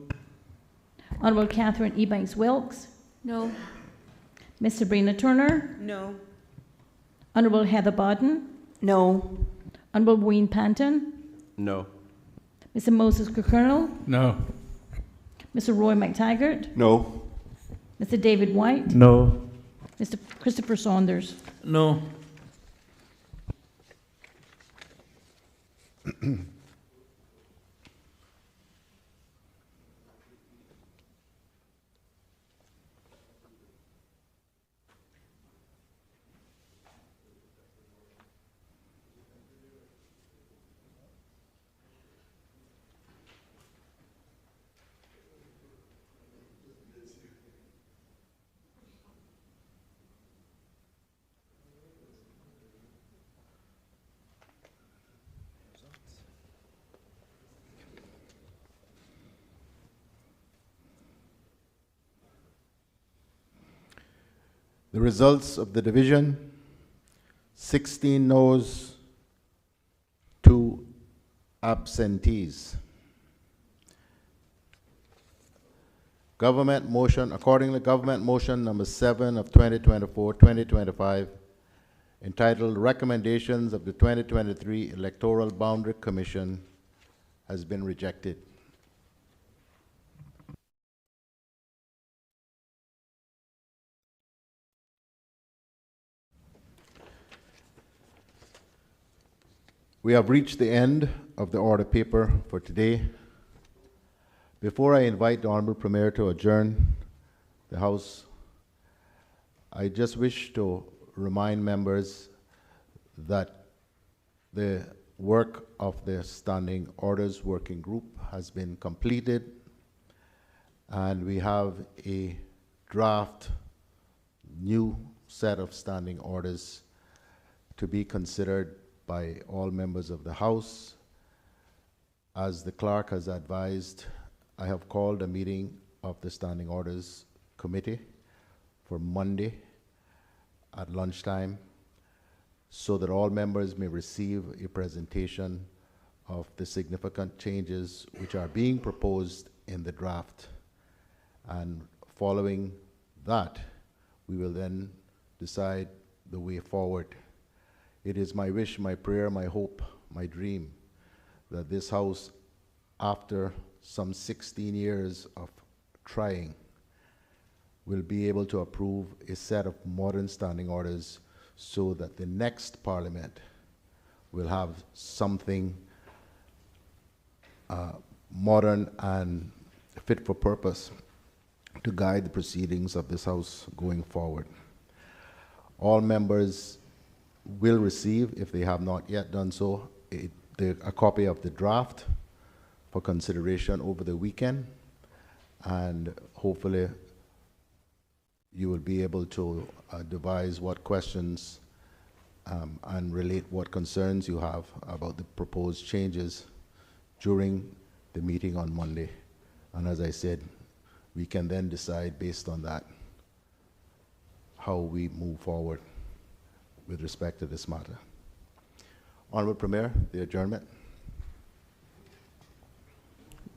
Honourable Catherine Ebanks Wilkes. No. Miss Sabrina Turner. No. Honourable Heather Bodden. No. Honourable Wayne Panton. No. Mr. Moses Kirkernel. No. Mr. Roy McTaggart. No. Mr. David White. No. Mr. Christopher Saunders. No. The results of the division: 16 noes, 2 absentees. Government motion, accordingly, government motion number 7 of 2024-2025, entitled Recommendations of the 2023 Electoral Boundary Commission, has been rejected. We have reached the end of the order paper for today. Before I invite the Honorable Premier to adjourn the House, I just wish to remind members that the work of the Standing Orders Working Group has been completed, and we have a draft new set of standing orders to be considered by all members of the House. As the clerk has advised, I have called a meeting of the Standing Orders Committee for Monday at lunchtime so that all members may receive a presentation of the significant changes which are being proposed in the draft. And following that, we will then decide the way forward. It is my wish, my prayer, my hope, my dream that this House, after some 16 years of trying, will be able to approve a set of modern standing orders so that the next Parliament will have something modern and fit for purpose to guide the proceedings of this House going forward. All members will receive, if they have not yet done so, a copy of the draft for consideration over the weekend, and hopefully you will be able to devise what questions and relate what concerns you have about the proposed changes during the meeting on Monday. And as I said, we can then decide based on that how we move forward with respect to this matter. Honorable Premier, the adjournment.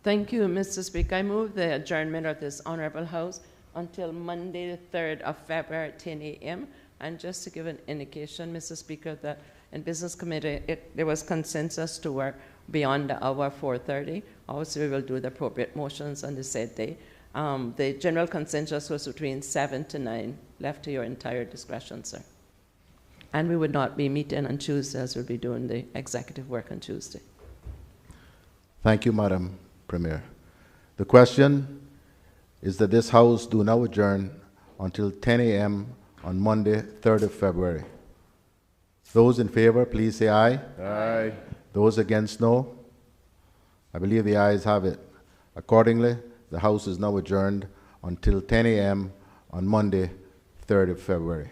Thank you, Mr. Speaker. I move the adjournment of this Honorable House until Monday, the 3rd of February at 10 a.m. And just to give an indication, Mr. Speaker, that in Business Committee, there was consensus to work beyond the hour 4:30. Obviously, we will do the appropriate motions on the said day. The general consensus was between 7 to 9, left to your entire discretion, sir. And we would not be meeting on Tuesday, as we'll be doing the executive work on Tuesday. Thank you, Madam Premier. The question is that this House do now adjourn until 10 a.m. on Monday, 3rd of February. Those in favor, please say aye. Aye. Those against, no. I believe the ayes have it. Accordingly, the House is now adjourned until 10 a.m. on Monday, 3rd of February.